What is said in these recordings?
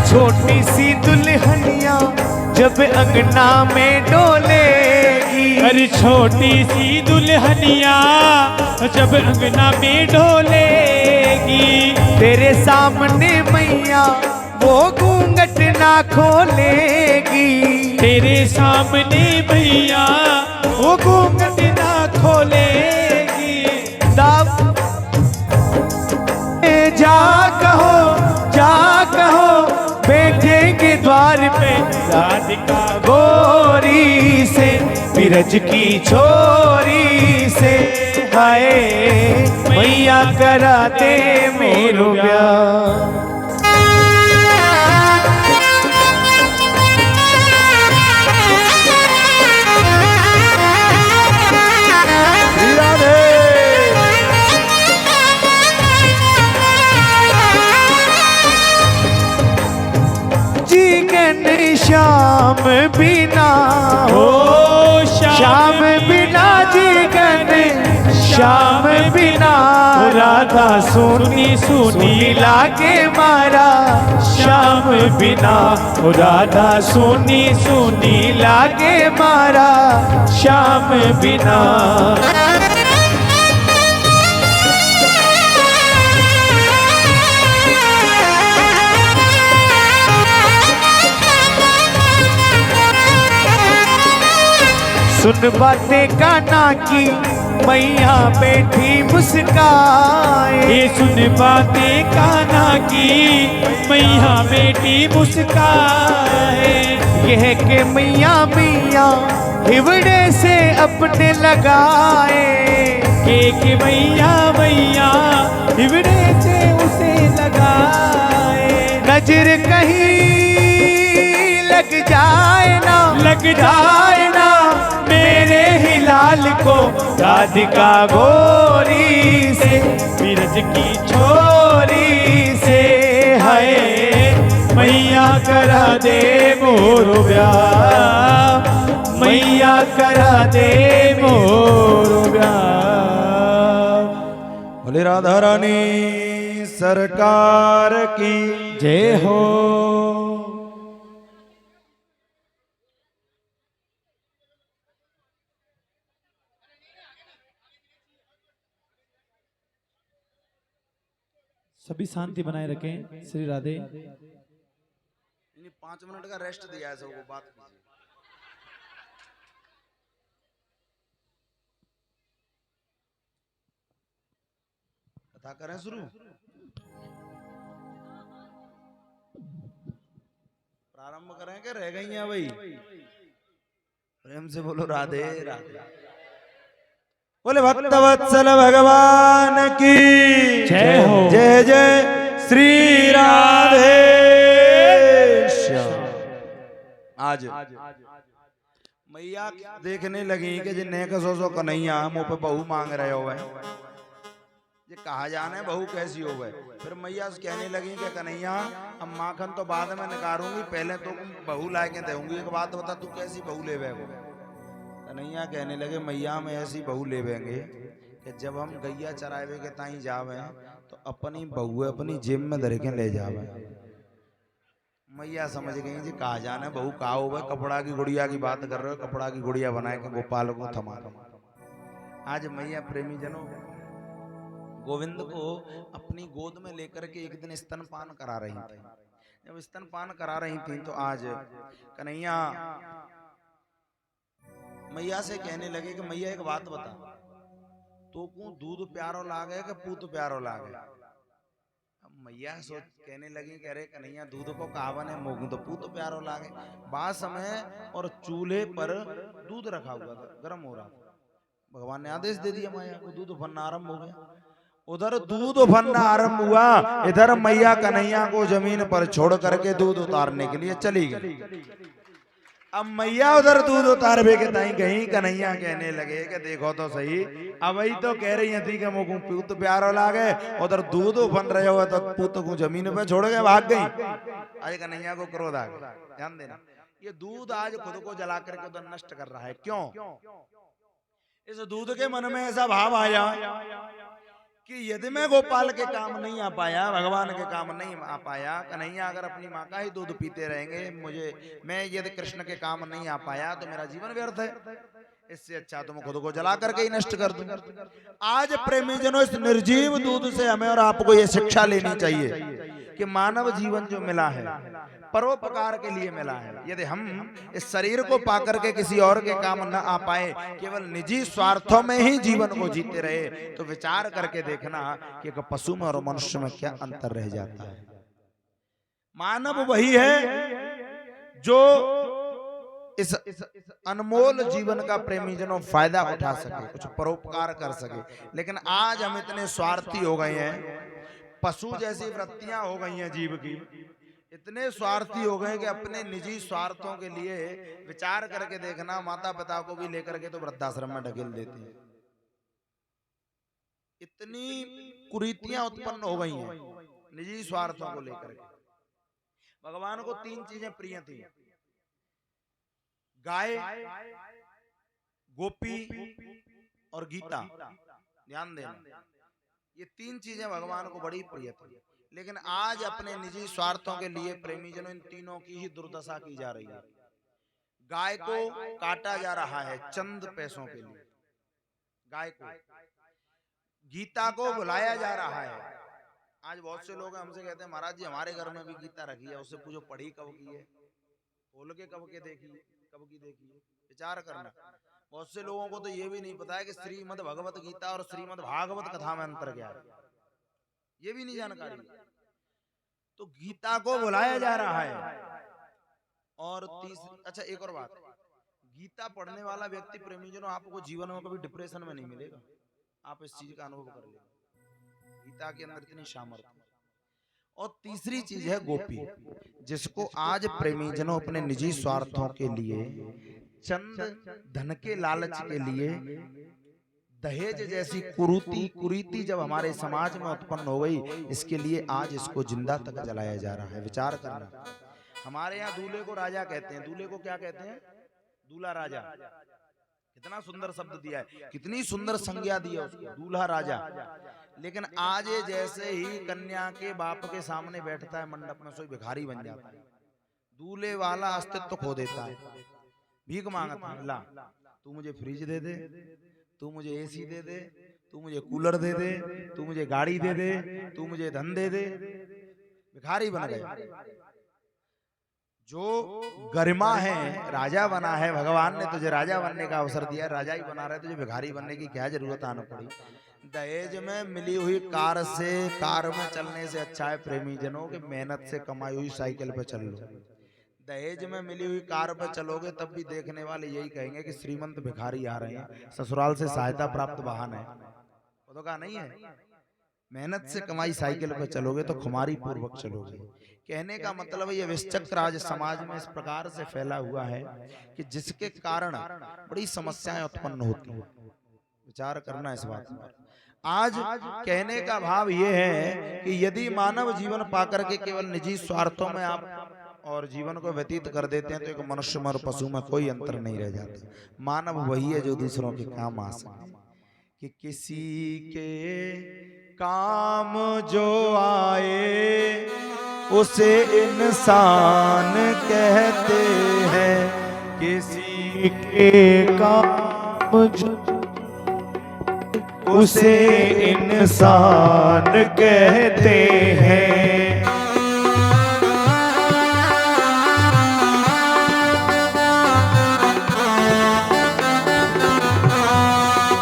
छोटी सी दुल्हनिया जब अंगना में डोलेगी, अरे छोटी सी दुल्हनिया जब अंगना में डोलेगी, तेरे सामने मैया वो घूंघट ना खोलेगी, तेरे सामने मैया वो घूंघट ना खोलेगी। जा कहो बैठेंगे द्वार पे राधिका गोरी से, बिरज की छोरी से, हाय मैया करा दे मेरो ब्याह। श्याम बिना हो श्याम बिना जीवन, श्याम बिना राधा सुनी सुनी लागे मारा, श्याम बिना राधा सुनी सुनी लागे मारा, श्याम बिना। सुन बातें कान्हा की मैया बैठी मुस्काए, ये सुन बातें कान्हा की मैया बैठी मुस्काए, यह के मैया मैया हिवड़े से अपने लगाए, के मैया मैया हिवड़े से उसे लगाए, नजर कहीं लग जाए ना मेरे ही लाल को, राधिका गोरी से, बिरज की छोरी से, हाय मैया करा दे मोरो ब्याह, मैया करा दे मोरो ब्याह। बोले राधा रानी सरकार की जय हो। सभी शांति बनाए रखें। श्री राधे। 5 मिनट का रेस्ट दिया है सबको, बात कीजिए। कथा करें शुरू। प्रारंभ करें कि रह गई हैं भाई? प्रेम से बोलो राधे राधे। बोले भक्तवत्सल भगवान की जय हो। जय जय श्री राधे। आज मैया देखने लगी कि जिन्हें का सो कन्हैया मुंह पे बहू मांग रहे हो ये कहा जाने बहू कैसी हो गए। फिर मैया कहने लगी कि कन्हैया अब माखन तो बाद में निकारूंगी, पहले तो बहू ला के दूंगी। एक बात बता, तू कैसी बहू ले बैगो? कन्हैया कहने लगे मैया में ऐसी बहू ले बेंगे कि जब हम गैया चरावे के ताई जावे तो अपनी बहू अपनी जेब में धर के ले जावे। मैया समझ गई जी कहा जाने बहू कहा हो गए। कपड़ा की गुड़िया की बात कर रहे हो, कपड़ा की गुड़िया बनाए के गोपाल को थमा। आज मैया प्रेमी जनों गोविंद को अपनी गोद में लेकर के एक दिन स्तनपान करा रही थी। जब स्तनपान करा रही थी तो आज कन्हैया मैया से कहने लगे कि मैया एक बात बता, तो को दूध प्यारो लागे कि पूत प्यारो लागे? अब मैया सोच कहने लगी कि अरे कन्हैया दूध को कावन है, मोगू तो पूत प्यारो लागे। बाद समय और चूल्हे पर दूध रखा हुआ था, गर्म हो रहा था। भगवान ने आदेश दे दिया मैया को, दूध बनना आरंभ हो गया। उधर दूध बनना आरंभ हुआ, इधर मैया कन्हैया को जमीन पर छोड़ करके दूध उतारने के लिए चली गई। अब मैया उधर दूध उतारबे के ताई कहीं कन्हैया कहने लगे कि देखो तो सही, अब वही तो कह रही थी कि मुझको पूत प्यारो लागे, उधर दूध बन रहे हो तो पूत को जमीन पे छोड़ के भाग गई। आज कन्हैया को क्रोध आ गया। ध्यान देना, ये दूध आज खुद को जला करके उधर नष्ट कर रहा है। क्यों? इस दूध के मन में ऐसा भाव आया कि यदि मैं गोपाल के काम नहीं आ पाया, भगवान के काम नहीं आ पाया, कन्हैया अगर अपनी माँ का ही दूध पीते रहेंगे, मैं यदि कृष्ण के काम नहीं आ पाया तो मेरा जीवन व्यर्थ है। इससे अच्छा तुम खुद को जला करके ही नष्ट कर दूं। आज प्रेमीजनों, इस निर्जीव दूध से हमें और आपको ये शिक्षा लेनी चाहिए कि मानव जीवन जो मिला है परोपकार के लिए मिला है। यदि हम इस शरीर को पाकर के किसी और के काम न आ पाए, केवल निजी स्वार्थों में ही जीवन को जीते रहे, तो विचार करके देखना कि एक पशु में और मनुष्य में क्या अंतर रह जाता है। मानव वही है जो इस अनमोल जीवन का प्रेमीजनों फायदा उठा सके, कुछ परोपकार कर सके। लेकिन आज हम इतने स्वार्थी हो गए हैं, पशु जैसी वृत्तियां हो गई हैं जीव की, इतने स्वार्थी हो गए कि अपने निजी स्वार्थों के लिए विचार करके देखना, माता पिता को भी लेकर के तो वृद्धाश्रम में ढकेल देते हैं। इतनी कुरीतियां उत्पन्न हो गई हैं निजी स्वार्थों को लेकर के। भगवान को 3 चीजें प्रिय थी, गाय, गोपी और गीता। ध्यान देना, ये 3 चीजें भगवान को बड़ी प्रिय थी। लेकिन आज अपने निजी स्वार्थों के लिए प्रेमीजनों इन तीनों की ही दुर्दशा की जा रही है। गाय को काटा जा रहा है चंद पैसों के लिए, गाय को। गीता को बुलाया जा रहा है। आज बहुत से लोग हमसे कहते हैं, महाराज जी हमारे घर में भी गीता रखी है, उससे पूछो पढ़ी कब की है, खोल के कब की देखी है। विचार करना। बहुत से लोगों को तो ये भी नहीं पता है कि श्रीमद् भगवत गीता और श्रीमद् भागवत कथा में अंतर क्या है, ये भी नहीं जानकारी। तो गीता को बुलाया जा रहा है। और अच्छा एक और बात, गीता पढ़ने वाला व्यक्ति प्रेमीजनों आपको जीवन में कभी डिप्रेशन में नहीं मिलेगा। आप इस चीज का अनुभव कर लेंगे, गीता के अंदर इतनी सामर्थ्य। और तीसरी चीज है गोपी, जिसको आज प्रेमीजनों अपने निजी स्वार्थों के लिए, चंद धन के लालच के लिए, दहेज जैसी कुरीति जब हमारे समाज में उत्पन्न हो गई, इसके लिए आज इसको जिंदा तक जलाया जा रहा है। विचार करना। हमारे यहाँ दूल्हे को राजा कहते हैं। दूल्हे को क्या कहते हैं? दूल्हा राजा। कितना सुंदर शब्द दिया है, कितनी सुंदर संज्ञा दी है उसको, दूल्हा राजा। लेकिन आज ये जैसे ही कन्या के बाप के सामने बैठता है मंडप में, सोई भिखारी बन जाता है। दूल्हे वाला अस्तित्व खो देता है, भीख मांगता है। ला तू मुझे फ्रिज दे दे, तू मुझे एसी दे दे, तू मुझे कूलर दे दे, तू मुझे गाड़ी दे दे, तू मुझे धन दे दे। भिखारी बन गए। जो गरिमा है, राजा बना है, भगवान ने तुझे राजा बनने का अवसर दिया, राजा ही बना रहे, तुझे भिखारी बनने की क्या जरूरत आना पड़ी। दहेज में मिली हुई कार में चलने से अच्छा है प्रेमीजनों की मेहनत से कमाई हुई साइकिल पे चल लो। दहेज में मिली हुई कार पर चलोगे तब भी देखने वाले यही कहेंगे कि श्रीमंत भिखारी आ रहे हैं, ससुराल से सहायता प्राप्त वाहन है। वो तो कहा नहीं है, मेहनत से कमाई साइकिल पर चलोगे तो खुमारी पूर्वक चलोगे। कहने का मतलब ये विषचक्र आज समाज में इस प्रकार से फैला हुआ है कि जिसके कारण बड़ी समस्याएं उत्पन्न होती हैं। विचार करना इस बात पर। आज कहने का भाव ये है कि यदि मानव जीवन पाकर के केवल निजी स्वार्थों में आप और जीवन को व्यतीत कर देते हैं तो एक मनुष्य में और पशु में कोई अंतर नहीं रह जाता। मानव वही है जो दूसरों के काम आ सके। कि किसी के काम जो आए उसे इंसान कहते हैं, किसी के काम जो उसे इंसान कहते हैं।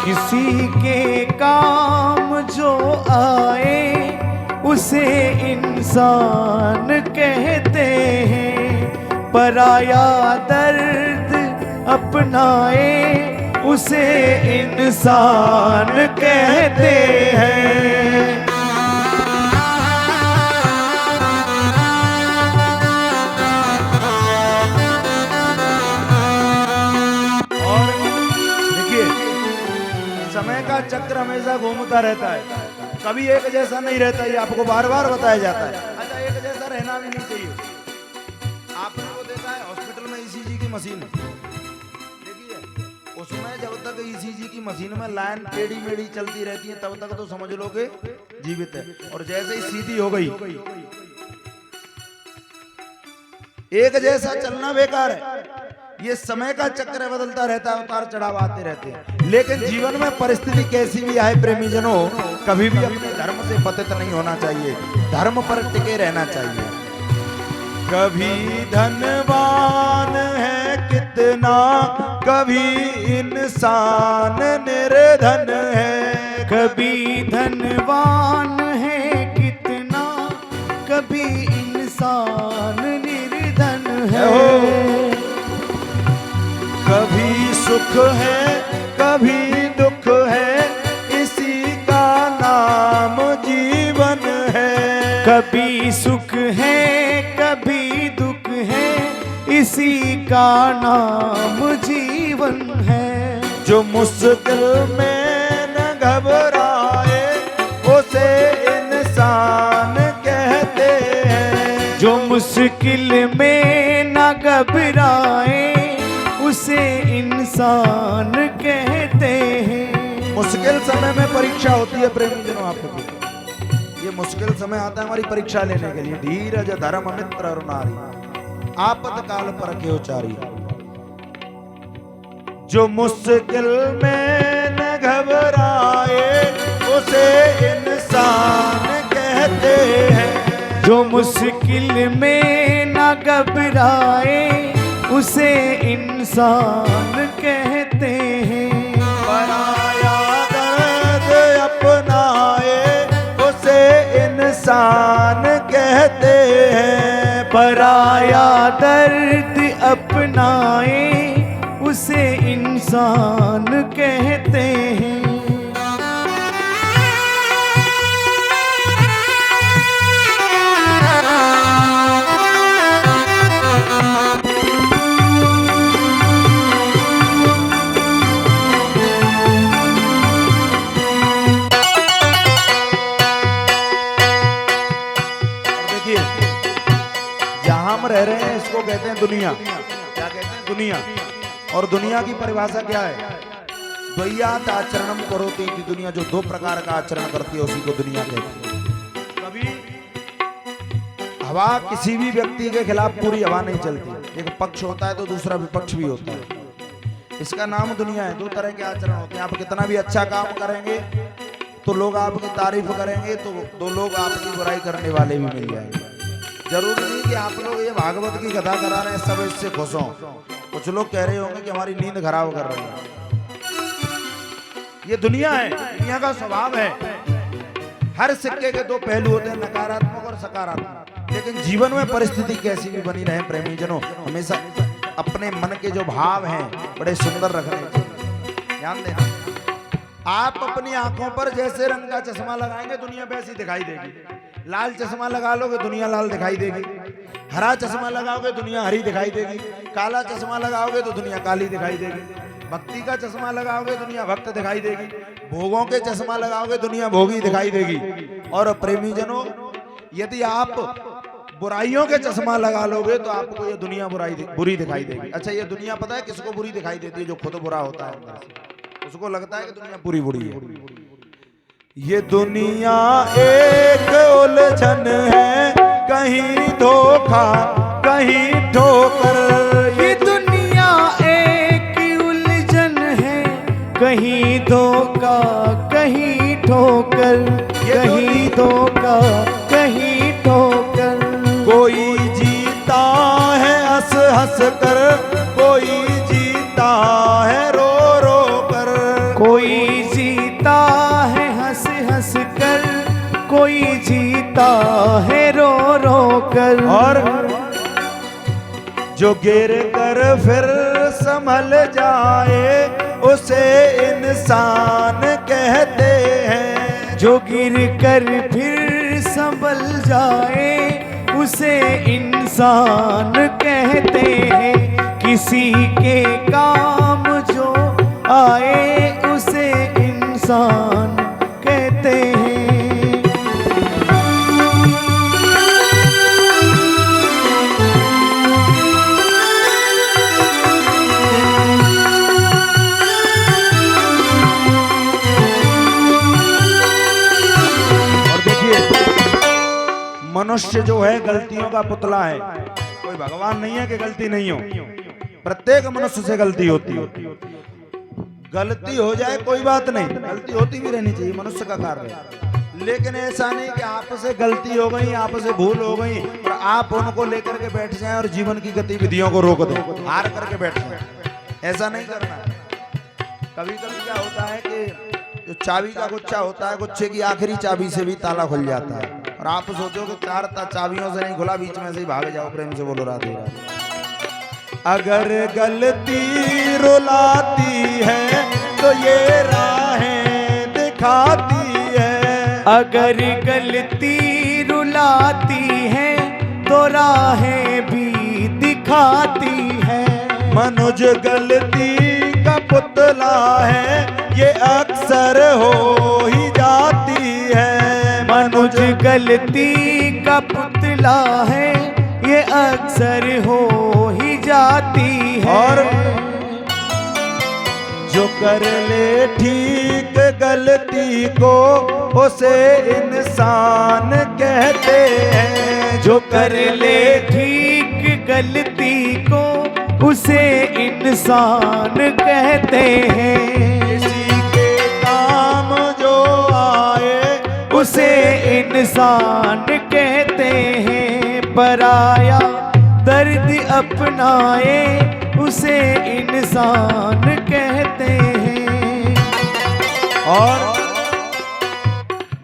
किसी के काम जो आए उसे इंसान कहते हैं, पराया दर्द अपनाए उसे इंसान कहते हैं। का चक्र हमेशा घूमता रहता है, कभी एक जैसा नहीं रहता, ये आपको बार बार बताया जाता है। अच्छा, एक जैसा रहना भी नहीं चाहिए। आपने वो देखा है हॉस्पिटल में ईसीजी की मशीन देखी है, उसमें जब तक ईसीजी की मशीन में लाइन टेढ़ी मेढ़ी चलती रहती है तब तक तो समझ लो कि जीवित है, और जैसे ही सीधी हो गई एक जैसा चलना बेकार है। ये समय का चक्र बदलता रहता है, उतार चढ़ाव आते रहते हैं, लेकिन जीवन में परिस्थिति कैसी भी आए प्रेमीजनों, कभी भी अपने धर्म से पतित नहीं होना चाहिए, धर्म पर टिके रहना चाहिए। कभी धनवान है कितना, कभी इंसान निर्धन है, कभी धनवान है कितना, कभी इंसान निर्धन है। कभी सुख है कभी दुख है, इसी का नाम जीवन है। कभी सुख है कभी दुख है, इसी का नाम जीवन है। जो मुश्किल में न घबराए उसे इंसान कहते हैं। जो मुश्किल में न घबराए उसे इंसान कहते हैं। मुश्किल समय में परीक्षा होती है प्रेमीजनों, आपको ये मुश्किल समय आता है हमारी परीक्षा लेने के लिए। धीरज धर्म मित्र और नारी, आपतकाल पर के उचारी। जो मुश्किल में न घबराए उसे इंसान कहते हैं। जो मुश्किल में न घबराए उसे इंसान कहते हैं। पराया दर्द अपनाए उसे इंसान कहते हैं। पराया दर्द अपनाए उसे इंसान कहते हैं। रह रहे हैं इसको कहते हैं दुनिया। क्या कहते हैं? दुनिया। और दुनिया की परिभाषा क्या है? द्वैयात आचरणम करोति की दुनिया, जो दो प्रकार का आचरण करती है उसी को दुनिया कहते हैं। कभी हवा किसी भी व्यक्ति के खिलाफ पूरी हवा नहीं चलती, एक पक्ष होता है तो दूसरा विपक्ष भी होता है, इसका नाम दुनिया है। दो तरह के आचरण होते हैं। आप कितना भी अच्छा काम करेंगे तो लोग आपकी तारीफ करेंगे, तो दो लोग आपकी बुराई करने वाले भी मिल जाएंगे। जरूरी नहीं कि आप लोग ये भागवत की कथा करा रहे हैं सब इससे खुश हों। कुछ लोग कह रहे होंगे कि हमारी नींद खराब कर रहे हैं। ये दुनिया है, दुनिया का स्वभाव है। हर सिक्के के दो पहलू होते हैं, नकारात्मक और सकारात्मक। लेकिन जीवन में परिस्थिति कैसी भी बनी रहे प्रेमीजनों, हमेशा अपने मन के जो भाव हैं बड़े सुंदर रखने चाहिए। ध्यान देना, आप अपनी आंखों पर जैसे रंग का चश्मा लगाएंगे दुनिया वैसी दिखाई देगी। लाल चश्मा लगा लोगे दुनिया लाल दिखाई देगी, हरा चश्मा लगाओगे दुनिया हरी दिखाई देगी, काला चश्मा लगाओगे तो दुनिया काली दिखाई देगी, भक्ति का चश्मा लगाओगे दुनिया भक्त दिखाई देगी, भोगों के चश्मा लगाओगे दुनिया भोगी दिखाई देगी। और प्रेमीजनों, यदि आप बुराइयों के चश्मा लगा लोगे तो आपको ये दुनिया बुरी दिखाई देगी। अच्छा, ये दुनिया पता है किसको बुरी दिखाई देती है? जो खुद बुरा होता है अंदर से, उसको लगता है कि दुनिया पूरी बुरी है। ये दुनिया एक उलझन है, कहीं धोखा कहीं ठोकर। ये दुनिया एक उलझन है, कहीं धोखा कहीं ठोकर, कहीं धोखा कहीं ठोकर। कोई जीता है हंस हंस कर, कोई जीता है रो रो कर। कोई जीता है हंस हंस कर, कोई जीता है रो रो कर। और जो गिर कर फिर संभल जाए उसे इंसान कहते हैं। जो गिर कर फिर संभल जाए उसे इंसान कहते हैं। किसी के काम जो आए उसे इंसान इंसान कहते हैं। मनुष्य जो है गलतियों का पुतला है, कोई भगवान नहीं है कि गलती नहीं हो। प्रत्येक मनुष्य से गलती होती है। गलती हो जाए कोई बात नहीं, गलती होती भी रहनी चाहिए, मनुष्य का कार्य है। लेकिन ऐसा नहीं कि आपसे गलती हो गई, आपसे भूल हो गई और आप उनको लेकर के बैठ जाएं और जीवन की गतिविधियों को रोक दें, हार करके बैठ जाएं। ऐसा नहीं करना है। कभी कभी क्या होता है कि जो चाबी का गुच्छा होता है, गुच्छे की आखिरी चाबी से भी ताला खुल जाता है और आप सोचो कि 4 चाबियों से नहीं खुला, बीच में से ही भाग जाओ। प्रेम से बोलो राधे राधे। अगर गलती रुलाती है तो ये राहें दिखाती है। अगर गलती रुलाती है तो राहें भी दिखाती है। मनुज गलती का पुतला है, ये अक्सर हो ही जाती है। मनुज गलती का पुतला है, ये अक्सर हो ही जाती है। और जो कर ले ठीक गलती को उसे इंसान कहते हैं। जो कर ले ठीक गलती को उसे इंसान कहते हैं। किसी के काम जो आए उसे इंसान कहते हैं। पराया दर्द अपनाए उसे इंसान कहते हैं। और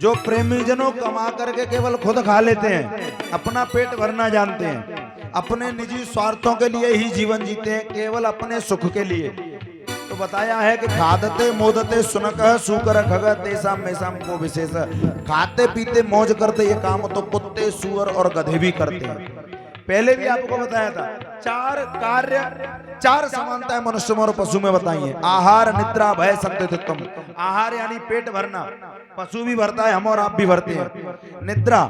जो प्रेमी जनों कमा करके केवल खुद खा लेते हैं, अपना पेट भरना जानते हैं, अपने निजी स्वार्थों के लिए ही जीवन जीते हैं, केवल अपने सुख के लिए। तो बताया है कि खादते मोदते सुनकः सूकर खगः तेषां मेषां को विशेष। खाते पीते मौज करते ये काम तो कुत्ते, सूअर और गधे भी करते हैं। पहले भी आपको बताया था 4 कार्य, 4 समानताएं मनुष्य में और पशु में बताई है। आहार, निद्रा, भय, संततित्वम। आहार यानी पेट भरना, पशु भी भरता है, हम और आप भी भरते हैं। निद्रा,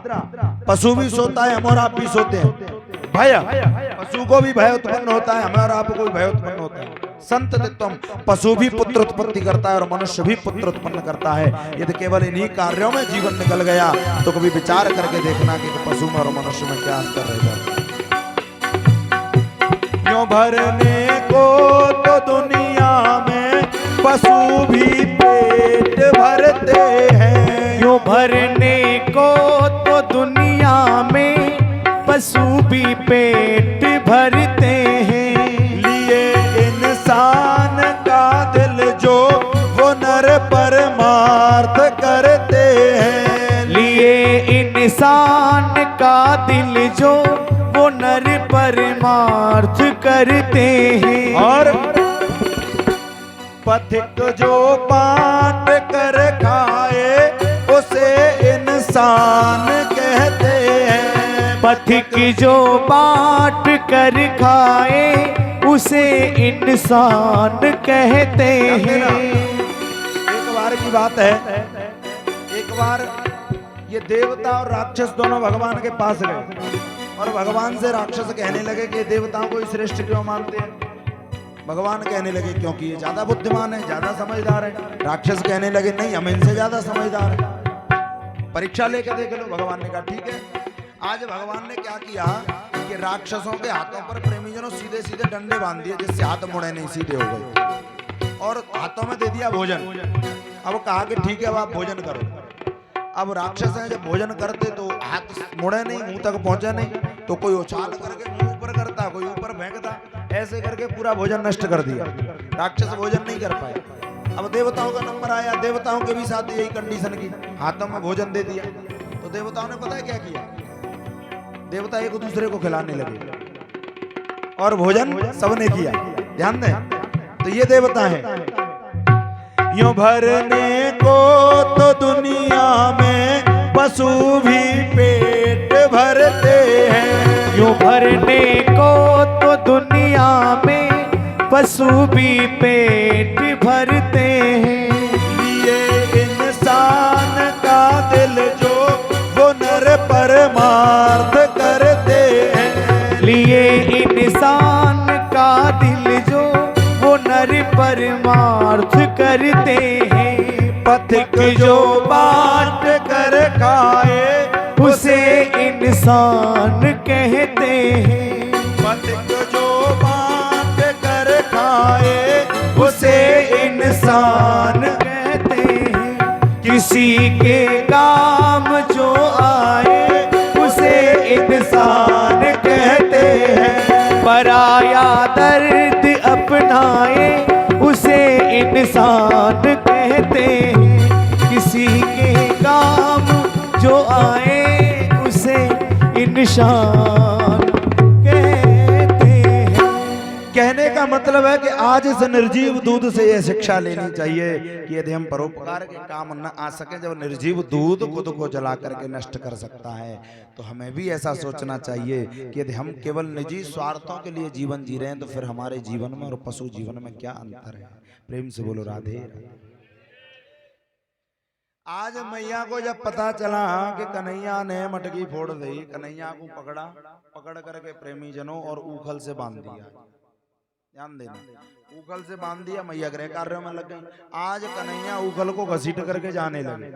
पशु भी सोता है, हम और आप भी सोते हैं। भय, पशु को भी भय उत्पन्न होता है, हमें और आपको भी भय उत्पन्न होता है। संततित्वम, पशु भी पुत्र उत्पत्ति करता है और मनुष्य भी पुत्र उत्पन्न करता है। यदि केवल इन्हीं कार्यों में जीवन निकल गया तो कभी विचार करके देखना कि पशु में और मनुष्य में क्या अंतर रहेगा। यूं भरने को तो दुनिया में पशु भी पेट भरते हैं। यूं भरने को तो दुनिया में पशु भी पेट भरते हैं। लिए इंसान का दिल जो वो नर परमार्थ करते हैं। लिए इंसान का दिल जो वो नर परमार्थ करते हैं। और पथिक जो पाट कर खाए उसे इंसान कहते हैं। पथिक जो बांट कर खाए उसे इंसान कहते हैं। एक बार की बात है, एक बार ये देवता और राक्षस दोनों भगवान के पास गए और भगवान से राक्षस कहने लगे कि देवताओं को श्रेष्ठ क्यों मानते हैं। भगवान कहने लगे क्योंकि ये ज्यादा बुद्धिमान है, ज्यादा समझदार है। राक्षस कहने लगे नहीं, हम इनसे ज्यादा समझदार है, परीक्षा लेकर देख लो। भगवान ने कहा ठीक है। आज भगवान ने क्या किया कि राक्षसों के हाथों पर प्रेमीजनों सीधे सीधे डंडे बांध दिए, जिससे हाथ मुड़े नहीं, सीधे हो गए, और हाथों में दे दिया भोजन। अब कहा कि ठीक है अब आप भोजन करो। अब राक्षस हैं जब भोजन करते तो हाथ मुड़े नहीं, मुंह तक पहुंचा नहीं, तो कोई उछाल करके मुंह ऊपर करता, कोई ऊपर फेंकता, ऐसे करके पूरा भोजन नष्ट कर दिया। राक्षस भोजन नहीं कर पाए। अब देवताओं का नंबर आया, देवताओं के भी साथ यही कंडीशन की, हाथों में भोजन दे दिया। तो देवताओं ने पता है क्या किया, देवता एक दूसरे को खिलाने लगे और भोजन सबने किया। ध्यान दें, तो ये देवता है। यूं भरने को तो दुनिया में पशु भी पेट भरते हैं। यूं भरने को तो दुनिया में पशु भी पेट भरते हैं। लिए परमार्थ करते हैं। लिए इंसान का दिल जो वो नर परमार्थ करते हैं। पथिक जो बांट कर खाए उसे इंसान कहते हैं। पथिक जो बांट कर खाए उसे इंसान कहते हैं। किसी के काम जो आए उसे इंसान कहते हैं। पराया दर्द अपनाए उसे इंसान कहते हैं। किसी के काम जो आए उसे इंसान कहते हैं। कहने का मतलब है कि आज इस निर्जीव दूध से यह शिक्षा लेनी चाहिए कि यदि हम परोपकार के काम न आ सके, जब निर्जीव दूध खुद को जला करके नष्ट कर सकता है, तो हमें भी ऐसा सोचना चाहिए कि यदि हम केवल निजी स्वार्थों के लिए जीवन जी रहे हैं तो फिर हमारे जीवन में और पशु जीवन में क्या अंतर है। प्रेम से बोलो राधे राधे। आज मैया को जब पता चला कि कन्हैया ने मटकी फोड़ दी, कन्हैया को पकड़ करके प्रेमी जनों और ऊखल से बांध दिया। ध्यान देना, ऊखल से बांध दिया, मैया गृह कार्यों में लग गई। आज कन्हैया ऊखल को घसीट करके जाने लगे।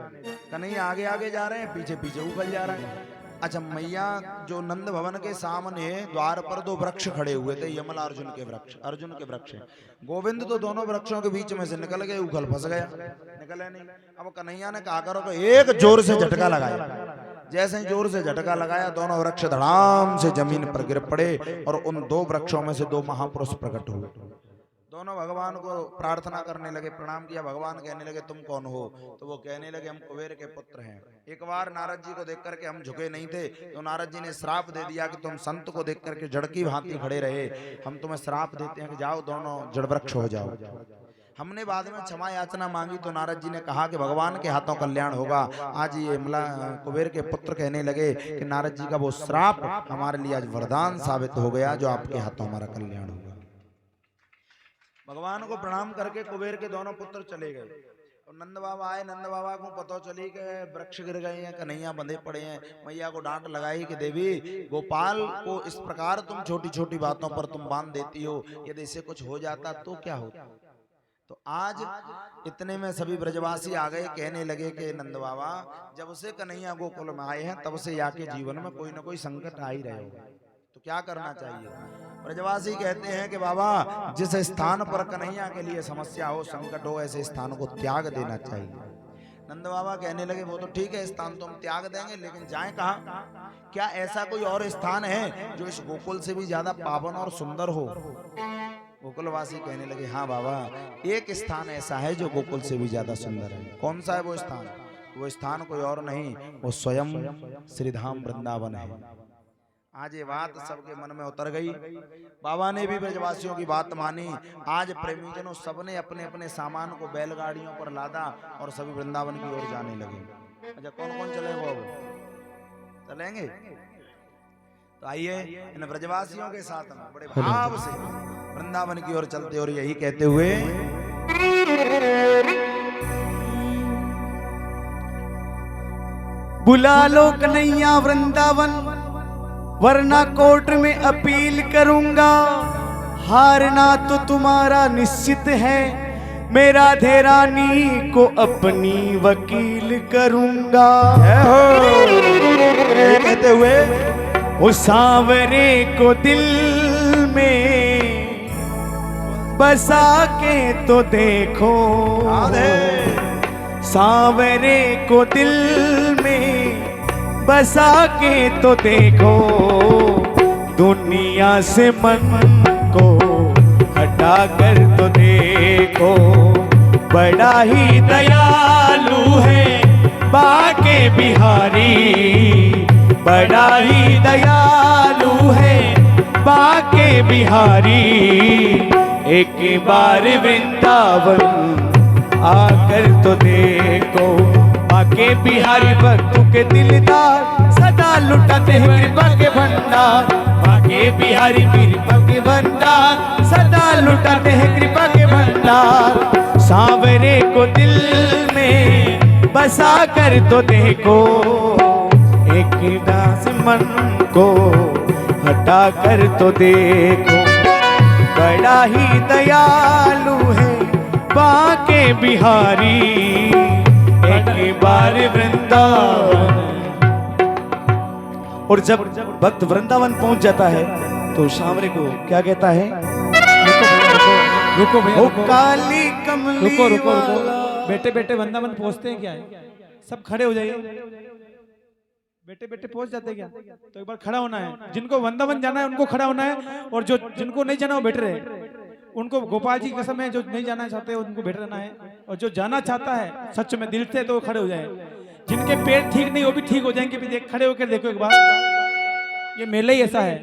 कन्हैया आगे आगे जा रहे हैं, पीछे पीछे ऊखल जा रहे हैं। अच्छा, मैया जो नंद भवन के सामने द्वार पर दो वृक्ष खड़े हुए थे, यमल अर्जुन के वृक्ष, अर्जुन के वृक्ष। गोविंद तो दोनों वृक्षों के बीच में से निकल गए, ऊखल फंस गया, निकले नहीं। अब कन्हैया ने कहा करो, तो एक जोर से झटका लगाया। जैसे ही जोर से झटका लगाया, दोनों वृक्ष धड़ाम से जमीन पर गिर पड़े और उन दो वृक्षों में से दो महापुरुष प्रकट हुए। दोनों भगवान को प्रार्थना करने लगे, प्रणाम किया। भगवान कहने लगे तुम कौन हो? तो वो कहने लगे हम कुबेर के पुत्र हैं। एक बार नारद जी को देख करके हम झुके नहीं थे, तो नारद जी ने श्राप दे दिया कि तुम संत को देख करके जड़ की भांति खड़े रहे, हम तुम्हें श्राप देते हैं कि जाओ दोनों जड़ वृक्ष हो जाओ। हमने बाद में क्षमा याचना मांगी तो नारद जी ने कहा कि भगवान के हाथों कल्याण होगा। आज ये कुबेर के पुत्र कहने लगे कि नारद जी का वो श्राप हमारे लिए आज वरदान साबित हो गया, जो आपके हाथों हमारा कल्याण होगा। भगवान को प्रणाम करके कुबेर के दोनों पुत्र चले गए। और नंद बाबा आए, नंद बाबा को पता चली कि वृक्ष गिर गए हैं, कन्हैया बंधे पड़े हैं। मैया को डांट लगाई कि देवी गोपाल को इस प्रकार तुम छोटी छोटी बातों पर तुम बांध देती हो, यदि इसे कुछ हो जाता तो क्या होता। तो आज इतने में सभी ब्रजवासी आ गए, कहने लगे कि नंद बाबा जब से कन्हैया गोकुल में आए हैं तब से याके जीवन में कोई ना कोई संकट आ ही रहे हो, तो क्या करना चाहिए। ब्रजवासी कहते हैं कि बाबा जिस स्थान पर कन्हैया के लिए समस्या हो, संकट हो, ऐसे स्थान को त्याग देना चाहिए। नंद बाबा कहने लगे वो तो ठीक है, स्थान तो हम त्याग देंगे, लेकिन जाएं कहाँ? क्या ऐसा कोई और स्थान है जो इस गोकुल से भी ज्यादा पावन और सुंदर हो? गोकुलवासी कहने लगे हाँ बाबा, एक स्थान ऐसा है जो गोकुल से भी ज्यादा सुंदर है। कौन सा है वो स्थान? वो स्थान कोई और नहीं, वो स्वयं श्रीधाम वृंदावन है। आज ये बात सबके मन में उतर गई। बाबा ने भी ब्रजवासियों की बात मानी। आज प्रेमीजनों सबने अपने अपने सामान को बैलगाड़ियों पर लादा और सभी वृंदावन की ओर जाने लगे। अच्छा, कौन कौन चले वो? चलेंगे? तो आइए इन ब्रजवासियों के साथ में बड़े भाव से वृंदावन की ओर चलते और यही कहते हुए बुला लो कन्हैया वृंदावन, वरना कोर्ट में अपील करूंगा। हारना तो तुम्हारा निश्चित है, मैं राधे रानी को अपनी वकील करूंगा। कहते हुए उस सांवरे को दिल में बसा के तो देखो, सांवरे को दिल में बसा के तो देखो, दुनिया से मन को हटा कर तो देखो। बड़ा ही दयालु है बाके बिहारी, बड़ा ही दयालु है बाके बिहारी। एक बार वृंदावन आकर तो देखो, बाके बिहारी भक्तों के दिलदार सदा लुटाते हैं कृपा के भंडार। बाके बिहारी कृपा के भंडार सदा लुटाते हैं कृपा के भंडार। सांवरे को दिल में बसा कर तो देखो, एक डांस मन को हटा कर तो देखो, बड़ा ही दयालु है बांके बिहारी, एक बार वृंदावन। और जब भक्त वृंदावन पहुंच जाता है तो सांवरे को क्या कहता है? रुको भैया, ओ काली कमली रुको रुको रुको, वाला। बेटे बेटे वृंदावन पहुंचते हैं क्या है? सब खड़े हो जाइए। बेटे बेटे पहुंच जाते हैं क्या? तो एक बार खड़ा होना है। जिनको वृंदावन जाना है उनको खड़ा होना है, और जो जिनको नहीं जाना वो बैठ रहे, उनको गोपाल जी की कसम है, जो नहीं जाना चाहते उनको बैठ रहना है, और जो जाना चाहता है सच में दिल से तो वो खड़े हो जाए। जिनके पेट ठीक नहीं वो भी ठीक हो जाएंगे। भी देख, खड़े होकर देखो एक बार, ये मेला ही ऐसा है,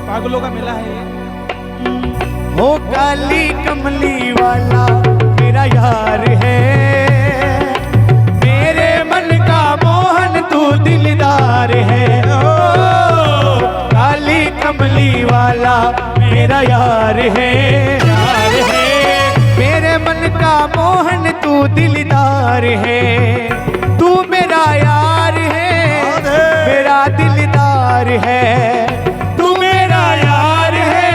पागलों का मेला है ये। ओ काली कमली वाला मेरा यार है, मेरे मन का मोहन तू दिलदार है। ओ काली कमली वाला मेरा यार है, मेरे मन का मोहन तू दिलदार है। तू मेरा यार है, मेरा दिलदार है। तू मेरा यार है,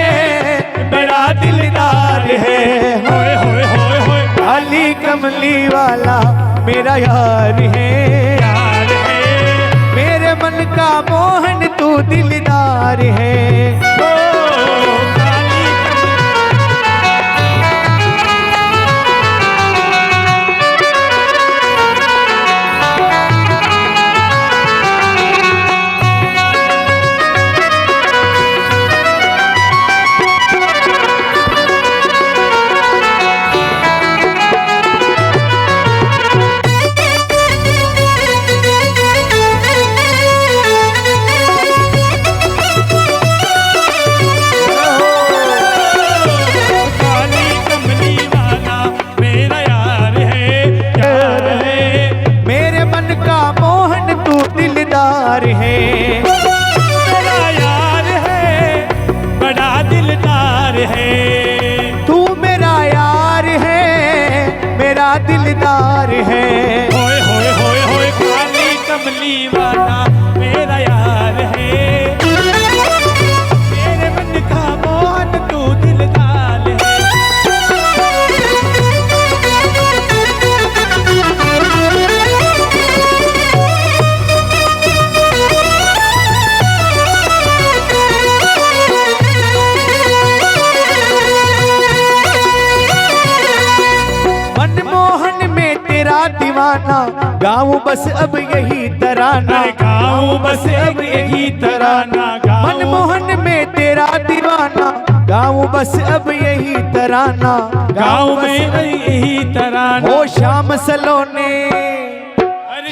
मेरा दिलदार है। होए होए होए होए, काली कमली वाला मेरा यार है, मेरे मन का मोहन तू दिलदार है। ओ काली दिलदार है। होए होए होए होए, काली कमली वाला मेरा यार है, मेरे मन का मोहन तू दिलदार है। दीवाना गाऊं बस अब यही तराना, गाऊं बस अब यही तराना। मनमोहन में तेरा दीवाना गाऊं बस अब यही तराना, गाऊं में यही तराना। ओ श्याम सलोने,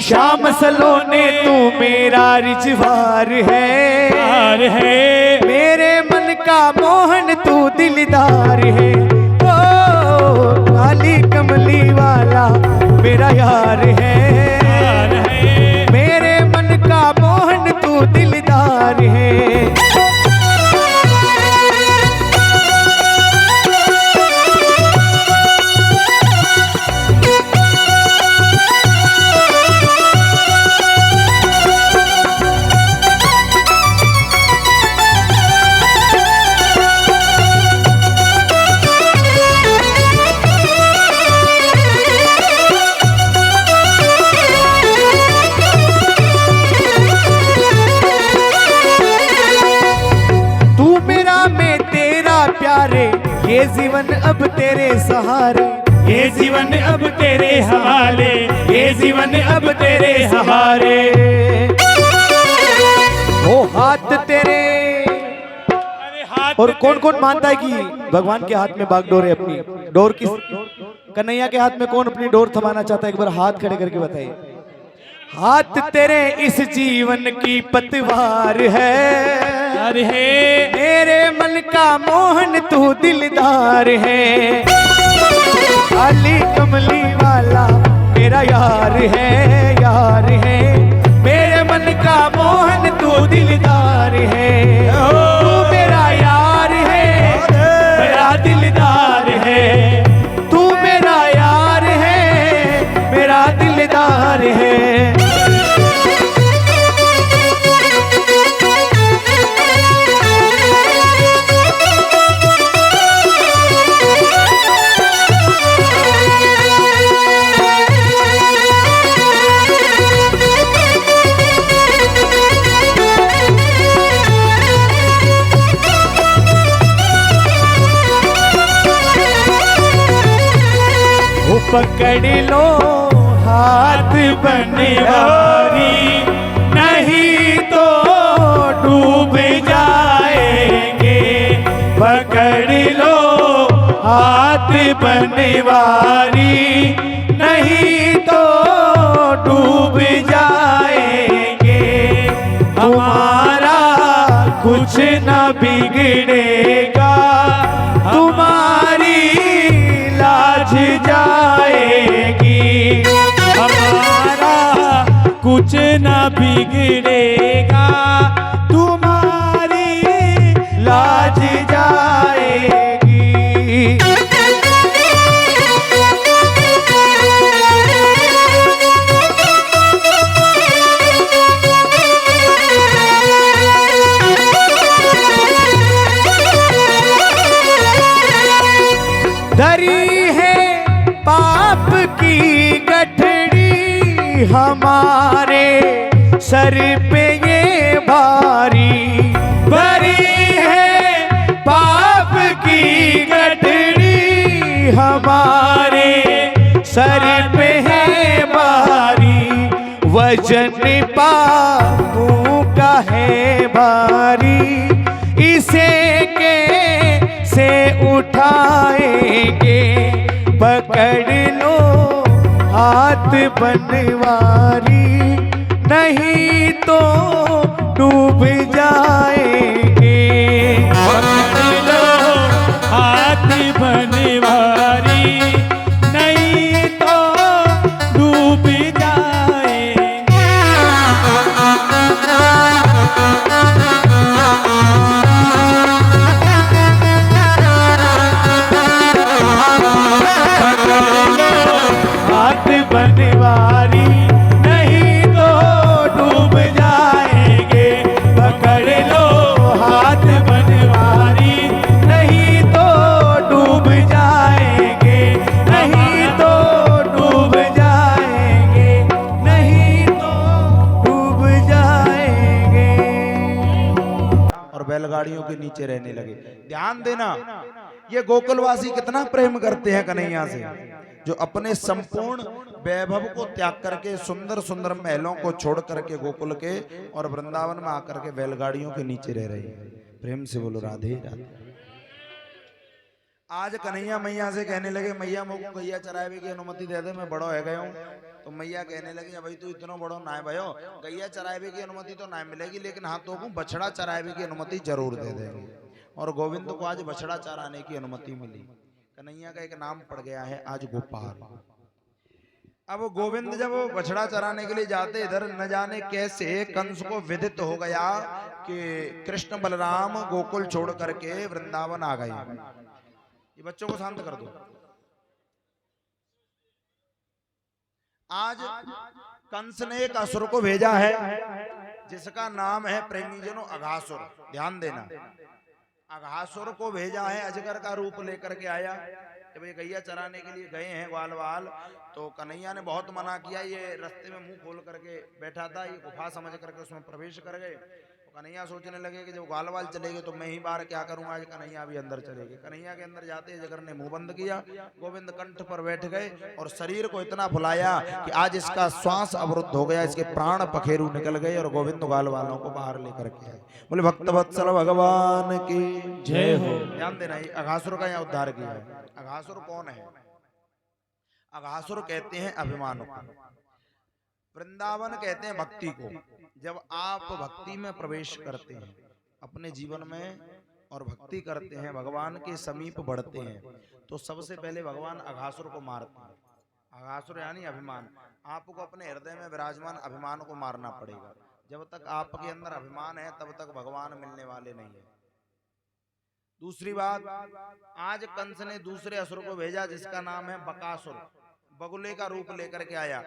श्याम सलोने तू मेरा रिजवार है, मेरे मन का मोहन तू दिलदार है। ओ काली कमली वाला मेरा यार है, मेरे मन का मोहन तू दिलदार है। ये जीवन अब तेरे सहारे, ये जीवन अब तेरे हवाले, ये जीवन अब तेरे सहारे। वो हाथ तेरे, और कौन कौन मानता है कि भगवान के हाथ में बागडोर है? अपनी डोर किस, कन्हैया के हाथ में कौन अपनी डोर थमाना चाहता है? एक बार हाथ खड़े करके बताइए। हाथ तेरे इस जीवन की पतवार है, मेरे मन का मोहन तू दिलदार है। काली कमली वाला मेरा यार है, मेरे मन का मोहन तू दिलदार है। तू मेरा यार है, मेरा दिलदार है। तू मेरा यार है, मेरा दिलदार है। पकड़ लो हाथ बनवारी, नहीं तो डूब जाएंगे। पकड़ लो हाथ बनवारी, नहीं तो डूब जाएंगे। हमारा कुछ न बिगड़ेगा, तुम्हारी लाज जाएगी। हमारा कुछ न बिगड़ेगा, तुम्हारी लाज जाएगी। धरी है पाप की गठड़ी हमारे सर पे ये भारी। भरी है पाप की गठड़ी हमारे सर पे है भारी। वजन पापों का है भारी, इसे कैसे उठाएंगे। पकड़ लो हाथ बनवारी, नहीं तो डूब जाएंगे। पकड़ लो हाथ बनवारी, नहीं तो डूब जाएंगे। हाथ बनवारी, नहीं तो डूब जाएंगे। पकड़ लो हाथ बनवारी, नहीं तो डूब जाएंगे। नहीं तो डूब जाएंगे, नहीं तो डूब जाएंगे। और बैलगाड़ियों के नीचे रहने लगे। ध्यान देना, ये गोकुलवासी कितना प्रेम करते हैं कन्हैया से, जो अपने संपूर्ण वैभव को त्याग करके सुंदर सुंदर महलों को छोड़ करके गोकुल के और वृंदावन में आकर के बैलगाड़ियों के नीचे रह रहे हैं। प्रेम से बोलो राधे राधे। आज कन्हैया मैया से कहने लगे, मैया मुझको गैया चरावे की अनुमति दे दे, मैं बड़ो है गया हूँ। तो मैया कहने लगी, भाई तू इतना बड़ो ना भयो, गैया चरावे की अनुमति तो ना मिलेगी, लेकिन हाँ तो बछड़ा चरावे की अनुमति जरूर दे देंगे। और गोविंद को आज बछड़ा चराने की अनुमति मिली। कन्हैया का एक नाम पड़ गया है आज गोपाल। अब गोविंद जब बछड़ा चराने के लिए जाते, इधर न जाने कैसे कंस को विदित हो गया कि कृष्ण बलराम गोकुल छोड़ करके वृंदावन आ गए। ये बच्चों को शांत कर दो। आज कंस ने एक असुर को भेजा है जिसका नाम है प्रेमीजनों अघासुर। ध्यान देना, अघासुर को भेजा है, अजगर का रूप लेकर के आया कि भाई गैया चराने के लिए गए हैं ग्वाल वाल। तो कन्हैया ने बहुत मना किया, ये रास्ते में मुंह खोल करके बैठा था, ये गुफा समझ करके उसमें प्रवेश कर गए। तो कन्हैया सोचने लगे कि जब ग्वाल वाल चलेगे तो मैं ही बाहर क्या करूंगा, आज कन्हैया भी अंदर चलेगे। कन्हैया के अंदर जाते अजगर ने मुंह बंद किया, गोविंद कंठ पर बैठ गए और शरीर को इतना फुलाया कि आज इसका श्वास अवरुद्ध हो गया, इसके प्राण पखेरु निकल गए और गोविंद ग्वाल वालों को बाहर लेकर के आए। बोले भक्त वत्सल भगवान की जय हो। ध्यान देना, अघासुर का यहाँ उद्धार किया है। अघासुर कौन है? अघासुर कहते हैं अभिमान को, वृंदावन कहते हैं भक्ति को। जब आप भक्ति में प्रवेश करते हैं अपने जीवन में और भक्ति करते हैं, भगवान के समीप बढ़ते हैं, तो सबसे पहले भगवान अघासुर को मारते हैं। अघासुर यानी अभिमान। आपको अपने हृदय में विराजमान अभिमान को मारना पड़ेगा। जब तक आपके अंदर अभिमान है तब तक भगवान मिलने वाले नहीं है। दूसरी बात, आज कंस ने दूसरे असुर को भेजा जिसका नाम है बकासुर, बगुले का रूप लेकर के आया।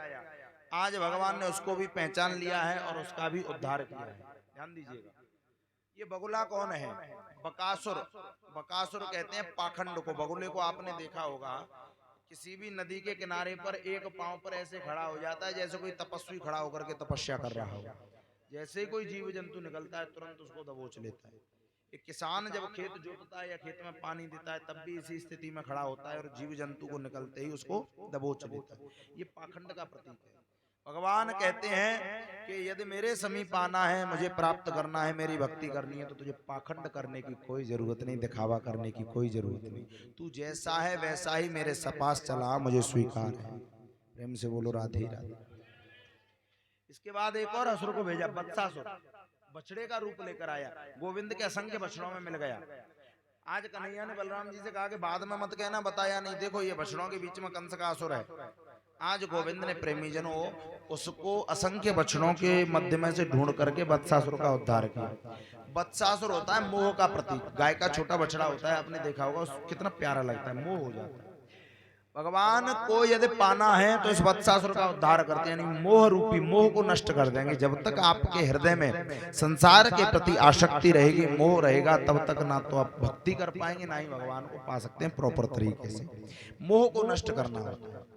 आज भगवान ने उसको भी पहचान लिया है और उसका भी उद्धार किया है। ध्यान दीजिएगा, ये बगुला कौन है? बकासुर। बकासुर कहते हैं पाखंड को। बगुले को आपने देखा होगा, किसी भी नदी के किनारे पर एक पांव पर ऐसे खड़ा हो जाता है जैसे कोई तपस्वी खड़ा होकर के तपस्या कर रहा हो। जैसे कोई जीव जंतु निकलता है तुरंत उसको दबोच लेता है। एक किसान जब खेत जोतता है या खेत में पानी देता है तब भी इसी स्थिति में खड़ा होता है और जीव जंतु को निकलते ही उसको दबोच लेता है। ये पाखंड का प्रतीक है। भगवान कहते हैं कि यदि मेरे समीप आना है, मुझे प्राप्त करना है, मेरी भक्ति करनी है, तो तुझे पाखंड करने की कोई जरूरत नहीं, दिखावा करने की कोई जरूरत नहीं। तू जैसा है वैसा ही मेरे सपास चला, मुझे स्वीकार है। प्रेम से बोलो राधे राधे। इसके बाद एक और असुर को भेजा, बत्सासुर, बछड़े का रूप लेकर आया, गोविंद के असंख्य बछड़ों में मिल गया। आज कन्हैया ने बलराम जी से कहा कि बाद में मत कहना, बताया नहीं, देखो ये बछड़ों के बीच में कंस का असुर है। आज गोविंद ने प्रेमी जनों उसको असंख्य बछड़ों के मध्य में से ढूंढ करके बत्सासुर का उद्धार किया। बत्सासुर होता है मोह का प्रतीक, गाय का छोटा बछड़ा होता है, आपने देखा होगा, कितना प्यारा लगता है, मोह हो जाता है। भगवान को यदि पाना है तो इस बत्सासुर का उद्धार करते हैं, यानी मोह रूपी मोह को नष्ट कर देंगे। जब तक आपके हृदय में संसार के प्रति आसक्ति रहेगी, मोह रहेगा, तब तक ना तो आप भक्ति कर पाएंगे, ना ही भगवान को पा सकते हैं प्रॉपर तरीके से। मोह को नष्ट करना होता है।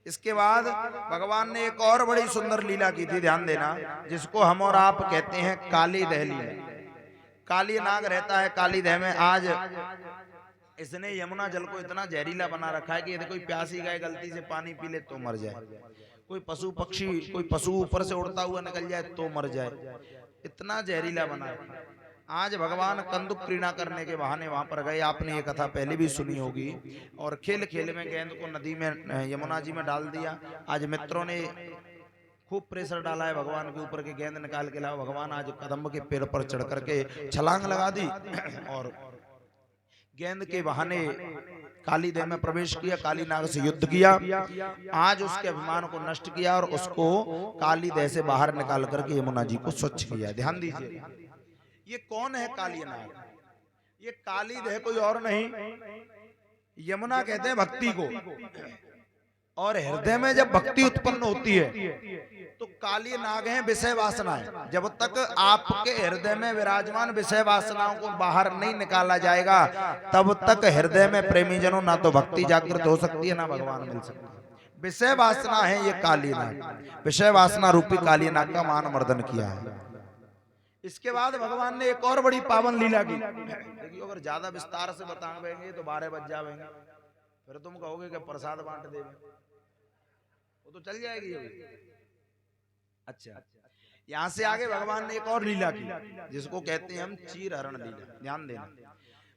इसके बाद भगवान ने एक और बड़ी सुंदर लीला की थी, ध्यान देना, जिसको हम और आप कहते हैं काली दह लीला। काली नाग रहता है काली दह में। आज इसने यमुना जल को इतना जहरीला बना रखा है कि यदि कोई प्यासी गाय गलती से पानी पी ले तो मर जाए, कोई पशु पक्षी, कोई पशु ऊपर से उड़ता हुआ निकल जाए तो मर जाए, इतना जहरीला बना रखा है। आज भगवान कंदुक क्रीड़ा करने के बहाने वहां पर गए, आपने ये कथा पहले भी सुनी होगी, और खेल खेल में गेंद को नदी में, यमुना जी में डाल दिया। आज मित्रों ने खूब प्रेशर डाला है भगवान के ऊपर के गेंद निकाल के लाओ। भगवान आज कदम्ब के पेड़ पर चढ़ करके छलांग लगा दी और गेंद के बहाने काली देह में प्रवेश किया, काली नाग से युद्ध किया। आज उसके अभिमान को नष्ट किया और उसको काली देह से बाहर निकाल करके यमुना जी को स्वच्छ किया। ध्यान दीजिए, ये कौन है काली नाग? ये काली देह कोई और नहीं, यमुना कहते हैं भक्ति को। और हृदय में जब भक्ति उत्पन्न होती है तो काली नाग है विषय वासनाएं। जब तक आपके हृदय में विराजमान विषय वासनाओं को बाहर नहीं निकाला जाएगा, तब तक हृदय में प्रेमी जनों ना तो भक्ति जागृत हो सकती है, ना भगवान मिल सकता है। विषय वासना है ये काली नाग, विषय वासना रूपी काली नाग का मान मर्दन किया है। इसके बाद भगवान ने एक और बड़ी पावन लीला की। देखिए, अगर ज्यादा विस्तार से बताएंगे तो 12 बज जाएंगे, फिर तुम कहोगे कि प्रसाद बांट दे, वो तो चल जाएगी अभी। अच्छा, यहां से आगे भगवान ने एक और लीला की, जिसको कहते हैं हम चीर हरण लीला। ध्यान देना,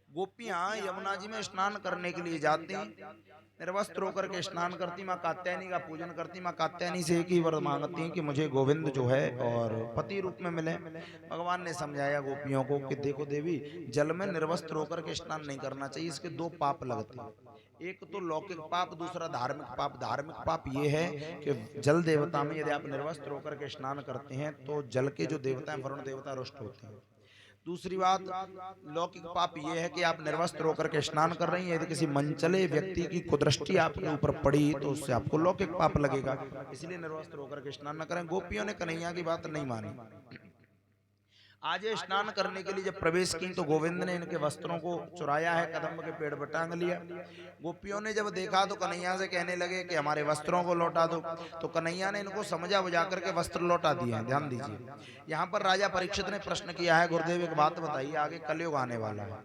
गोपियां यमुना जी में स्नान करने के लिए जाती, निर्वस्त्र होकर के स्नान करती, माँ कात्यायनी का पूजन करती। माँ कात्यायनी से एक ही वर मांगती हैं कि मुझे गोविंद जो है और पति रूप में मिले। भगवान ने समझाया गोपियों को कि देखो देवी, जल में निर्वस्त्र होकर के स्नान नहीं करना चाहिए, इसके 2 पाप लगते हैं। एक तो लौकिक पाप, दूसरा धार्मिक पाप। धार्मिक पाप ये है कि जल देवता में यदि आप निर्वस्त्र होकर के स्नान करते हैं तो जल के जो देवता हैं, वरुण देवता, रुष्ट होते हैं। दूसरी बात, लौकिक पाप ये है कि आप निर्वस्त्र होकर के स्नान कर रही हैं, यदि किसी मनचले व्यक्ति की कुदृष्टि आपके ऊपर पड़ी तो उससे आपको लौकिक पाप लगेगा, इसलिए निर्वस्त्र होकर के स्नान न करें। गोपियों ने कन्हैया की बात नहीं मानी। आज ये स्नान करने के लिए जब प्रवेश की तो गोविंद ने इनके वस्त्रों को चुराया है, कदम्ब के पेड़ पर टांग लिया। गोपियों ने जब देखा तो कन्हैया से कहने लगे कि हमारे वस्त्रों को लौटा दो। तो कन्हैया ने इनको समझा बुझा करके वस्त्र लौटा दिए हैं। ध्यान दीजिए, यहाँ पर राजा परीक्षित ने प्रश्न किया है, गुरुदेव एक बात बताइए, आगे कलयुग आने वाला है,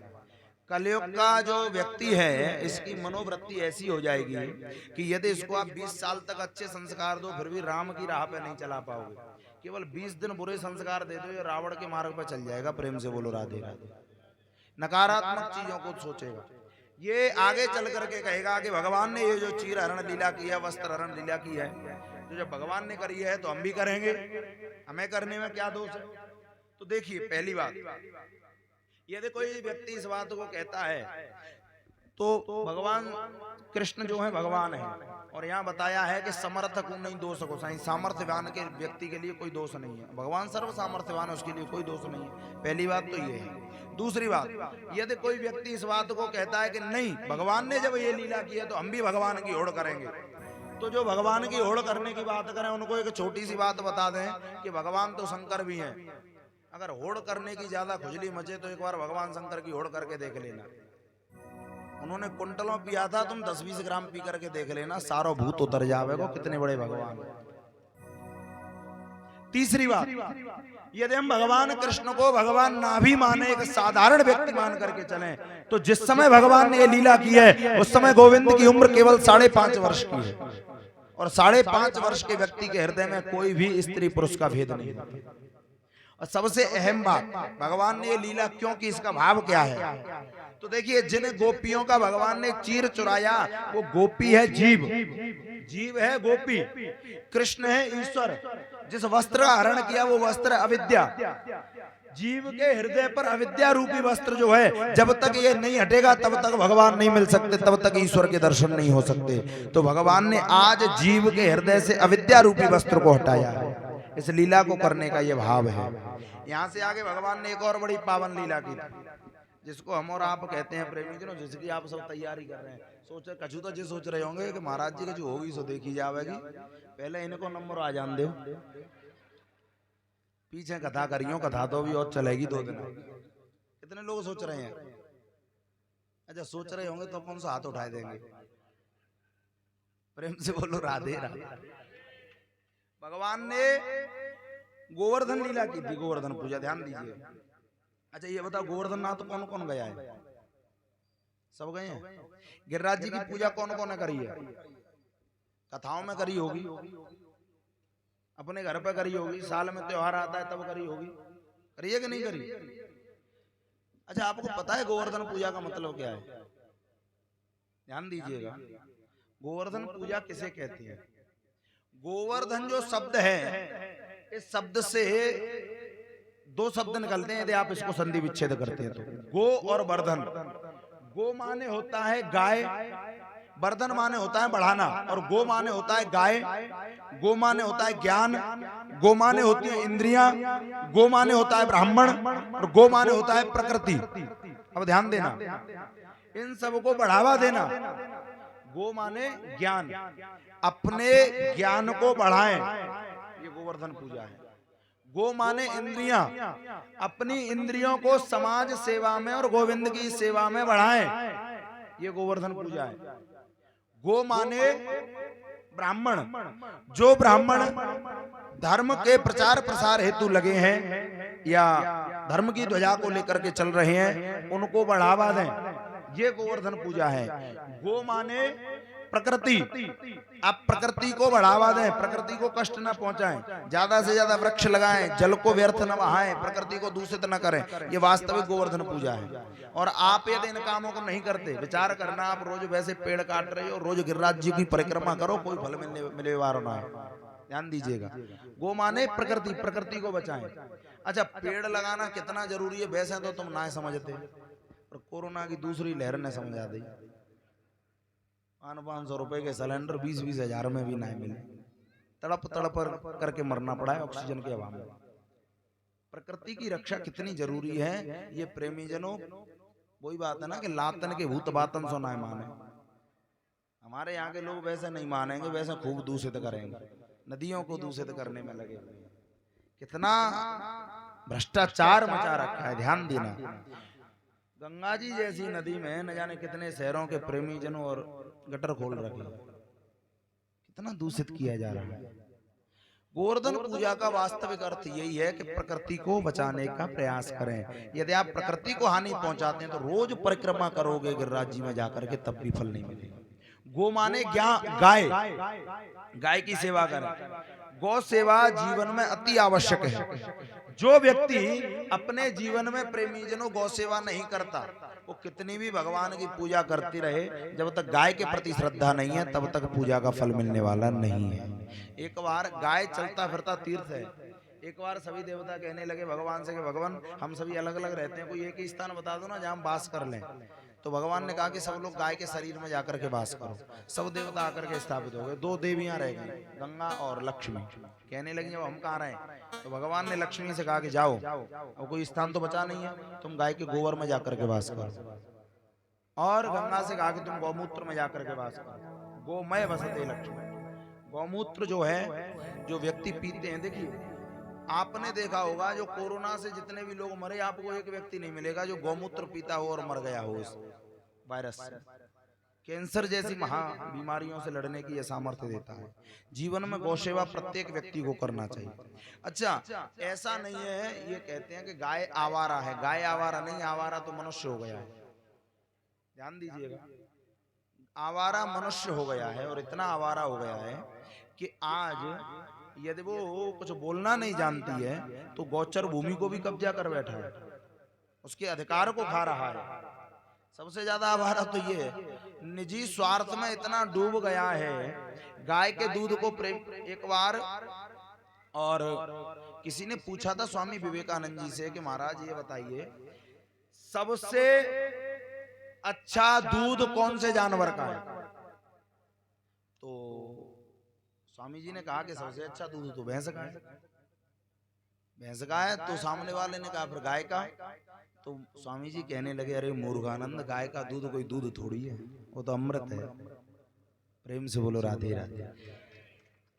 कलयुग का जो व्यक्ति है इसकी मनोवृत्ति ऐसी हो जाएगी कि यदि इसको आप 20 साल तक अच्छे संस्कार दो फिर भी राम की राह पे नहीं चला पाओगे। केवल 20 दिन बुरे संस्कार दे दो, ये रावण के मार्ग पर चल जाएगा। प्रेम से बोलो राधे राधे। नकारात्मक चीजों को सोचेगा, ये आगे चल करके कहेगा कि भगवान ने ये जो चीर हरण लीला की है, वस्त्र हरण लीला की है, तो जब भगवान ने करी है तो हम भी करेंगे, हमें करने में क्या दोष है। तो देखिए, पहली बात, यदि कोई व्यक्ति इस बात को कहता है तो भगवान कृष्ण जो है भगवान है, और यहाँ बताया है कि समर्थ को नहीं दोष को सही, सामर्थ्यवान के व्यक्ति के लिए कोई दोष नहीं है। भगवान सर्व सामर्थ्यवान है, उसके लिए कोई दोष नहीं है। पहली बात तो ये है। दूसरी बात, यदि कोई व्यक्ति इस बात को कहता है कि नहीं, भगवान ने जब ये लीला की है तो हम भी भगवान की होड़ करेंगे, तो जो भगवान की होड़ करने की बात करें उनको एक छोटी सी बात बता दें कि भगवान तो शंकर भी हैं। अगर होड़ करने की ज्यादा खुजली मचे तो एक बार भगवान शंकर की होड़ करके देख लेना। उन्होंने कुंटलों पिया था, तुम 10-20 ग्राम पी करके देख लेना, सारो भूत उतर जावेगो, कितने बड़े भगवान। तीसरी बात, यदि हम भगवान कृष्ण को भगवान ना भी माने, एक साधारण व्यक्ति मान करके चलें, तो जिस समय भगवान ने ये लीला की है उस समय गोविंद की उम्र केवल 5.5 वर्ष की है, और 5.5 वर्ष के व्यक्ति के हृदय में कोई भी स्त्री पुरुष का भेद नहीं है। और सबसे अहम बात, भगवान ने ये लीला क्यों की, इसका भाव क्या है? तो देखिए, जिन गोपियों का भगवान ने चीर चुराया वो गोपी है जीव, जीव है गोपी, कृष्ण है ईश्वर। जिस वस्त्र का हरण किया वो वस्त्र अविद्या, जीव के हृदय पर अविद्या रूपी वस्त्र जो है, जब तक ये नहीं हटेगा तब तक भगवान नहीं मिल सकते, तब तक ईश्वर के दर्शन नहीं हो सकते। तो भगवान ने आज जीव के हृदय से अविद्या रूपी वस्त्र को हटाया है, इस लीला को करने का ये भाव है। यहाँ से आगे भगवान ने एक और बड़ी पावन लीला की, जिसको हम और आप कहते हैं प्रेमी जनों, जिसकी आप सब तैयारी कर रहे हैं। कछु तो जी सोच रहे होंगे कि महाराज जी की जो होगी सो देखी जाएगी, पहले इनको नंबर आ जान दो, पीछे कथा करियो, कथा तो भी और चलेगी 2 दिन। कितने लोग सोच रहे हैं? अच्छा, सोच रहे होंगे तो अपन से हाथ उठाए देंगे, प्रेम से बोलो राधे राधे। भगवान ने गोवर्धन लीला की थी, गोवर्धन पूजा, ध्यान दीजिए। अच्छा ये बताओ, गोवर्धन नाथ कौन कौन गया है? सब गए हैं। गिरिराज जी की पूजा कौन कौन ने करी है? कथाओं में करी होगी, अपने घर पे करी होगी, साल में त्योहार आता है तब करी होगी, करिए कि नहीं करी? अच्छा, आपको पता है गोवर्धन पूजा का मतलब क्या है? ध्यान दीजिएगा, गोवर्धन पूजा किसे कहती है? गोवर्धन जो शब्द है, इस शब्द से 2 शब्द निकलते हैं यदि आप इसको संधि विच्छेद करते हैं तो, गो और वर्धन। गो माने होता है गाय, वर्धन माने होता है बढ़ाना, और गो माने होता है गाय, गो माने होता है ज्ञान, गो माने होती है इंद्रियां, गो माने होता है ब्राह्मण, और गो माने होता है प्रकृति। अब ध्यान देना, इन सबको बढ़ावा देना। गो माने ज्ञान, अपने ज्ञान को बढ़ाएं, ये गोवर्धन पूजा है। गो माने इंद्रियां, अपनी इंद्रियों को समाज सेवा में और गोविंद की सेवा में बढ़ाएं, ये गोवर्धन पूजा है। गो माने ब्राह्मण, जो ब्राह्मण धर्म के प्रचार प्रसार हेतु लगे हैं या धर्म की ध्वजा को लेकर के चल रहे हैं, उनको बढ़ावा दें, ये गोवर्धन पूजा है। गो माने प्रकृति, आप प्रकृति को बढ़ावा दें, प्रकृति को कष्ट न पहुंचाएं, ज्यादा से ज्यादा वृक्ष लगाएं, जल को व्यर्थ न बहाएं, प्रकृति को दूषित न करें, ये वास्तविक गोवर्धन पूजा है। और आप यदि इन कामों को नहीं करते, विचार करना, आप रोज वैसे पेड़ काट रहे हो, रोज गिरिराज जी की परिक्रमा करो, कोई फल मिले वाला ना है। ध्यान दीजिएगा, गो माने प्रकृति, प्रकृति को बचाएं। अच्छा, पेड़ लगाना कितना जरूरी है वैसे तो तुम ना समझते, पर कोरोना की दूसरी लहर ने समझा दी। 500 रुपए के सिलेंडर 20-20 हजार में भी नहीं मिले, तड़प तड़प करके मरना पड़ा है ऑक्सीजन के अभाव में। प्रकृति की रक्षा कितनी जरूरी है, ये प्रेमी जनों, वही बात है ना कि लातन के भूत बातन सो ना माने। हमारे यहाँ के लोग वैसे नहीं मानेंगे, वैसे खूब दूषित करेंगे, नदियों को दूषित करने में लगे हुए, कितना भ्रष्टाचार मचा रखा है। ध्यान देना, गंगा जी जैसी नदी में न जाने कितने शहरों के प्रेमी जनों और गटर खोल रखे, कितना दूषित किया जा रहा है। गोवर्धन पूजा का वास्तविक अर्थ यही है कि प्रकृति को बचाने का प्रयास करें। यदि आप प्रकृति को हानि पहुंचाते हैं तो रोज परिक्रमा करोगे गिरिराज जी में जाकर के, तब भी फल नहीं मिलेगा। गो माने गाय, गाय की सेवा करें। गौ सेवा जीवन में अति आवश्यक है। जो व्यक्ति अपने जीवन में प्रेमी जनों गौ सेवा नहीं करता, वो कितनी भी भगवान की पूजा करती रहे, जब तक गाय के प्रति श्रद्धा नहीं है तब तक पूजा का फल मिलने वाला नहीं है। एक बार गाय चलता फिरता तीर्थ है, एक बार सभी देवता कहने लगे भगवान से कि भगवान हम सभी अलग अलग रहते हैं, कोई एक ही स्थान बता दो ना जहाँ हम वास कर लें। तो भगवान ने कहा कि सब लोग गाय के शरीर में जाकर के वास करो। सब देवता आकर के स्थापित हो गए। 2 देवियां रह गई, गंगा और लक्ष्मी। कहने लगी अब हम कहाँ रहे, तो भगवान ने लक्ष्मी से कहा कि जाओ, अब कोई स्थान तो बचा नहीं है, तुम गाय के गोबर में जाकर के वास करो। और गंगा से कहा कि तुम गौमूत्र में जाकर के वास करो। गोमय बसते लक्ष्मी। गौमूत्र जो है, जो व्यक्ति पीते हैं, देखिए आपने देखा होगा जो कोरोना से जितने भी लोग मरे, आपको एक व्यक्ति नहीं मिलेगा जो गौमूत्र पीता हो और मर गया हो इस वायरस से। कैंसर जैसी महा बीमारियों से लड़ने की यह सामर्थ्य देता है। जीवन में गौसेवा प्रत्येक व्यक्ति को करना चाहिए। अच्छा, ऐसा नहीं है, ये कहते हैं कि गाय आवारा है, गाय आवारा नहीं, आवारा तो मनुष्य हो गया है। ध्यान दीजिएगा, आवारा मनुष्य हो गया है, और इतना आवारा हो गया है कि आज यदि वो कुछ बोलना नहीं जानती है तो गौचर भूमि को भी कब्जा कर बैठा है, उसके अधिकार को खा रहा है। सबसे ज्यादा आवारा तो ये है, निजी स्वार्थ में इतना डूब गया है। गाय के दूध को प्रेम, एक बार और किसी ने पूछा था स्वामी विवेकानंद जी से कि महाराज ये बताइए, सबसे अच्छा दूध कौन से जानवर का है? तो स्वामी जी ने कहा कि सबसे अच्छा दूध तो भैंस का है। भैंस का है तो सामने वाले ने कहा फिर गाय का। तो स्वामी जी कहने लगे, अरे मूर्खानंद, गाय का दूध कोई दूध थोड़ी है, वो तो अमृत है। प्रेम से बोलो राधे राधे।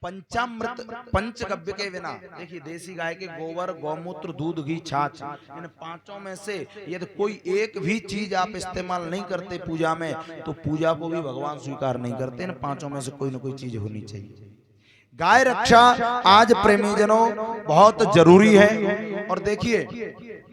पंचामृत पंचगव्य के बिना, देखिए देसी गाय के गोबर, गौमूत्र, दूध, घी, छाछ, इन पांचों में से यदि कोई एक भी चीज आप इस्तेमाल नहीं करते पूजा में, तो पूजा को भी भगवान स्वीकार नहीं करते। इन पांचों में से कोई ना कोई चीज होनी चाहिए। गाय रक्षा आज प्रेमीजनों बहुत जरूरी है। और देखिए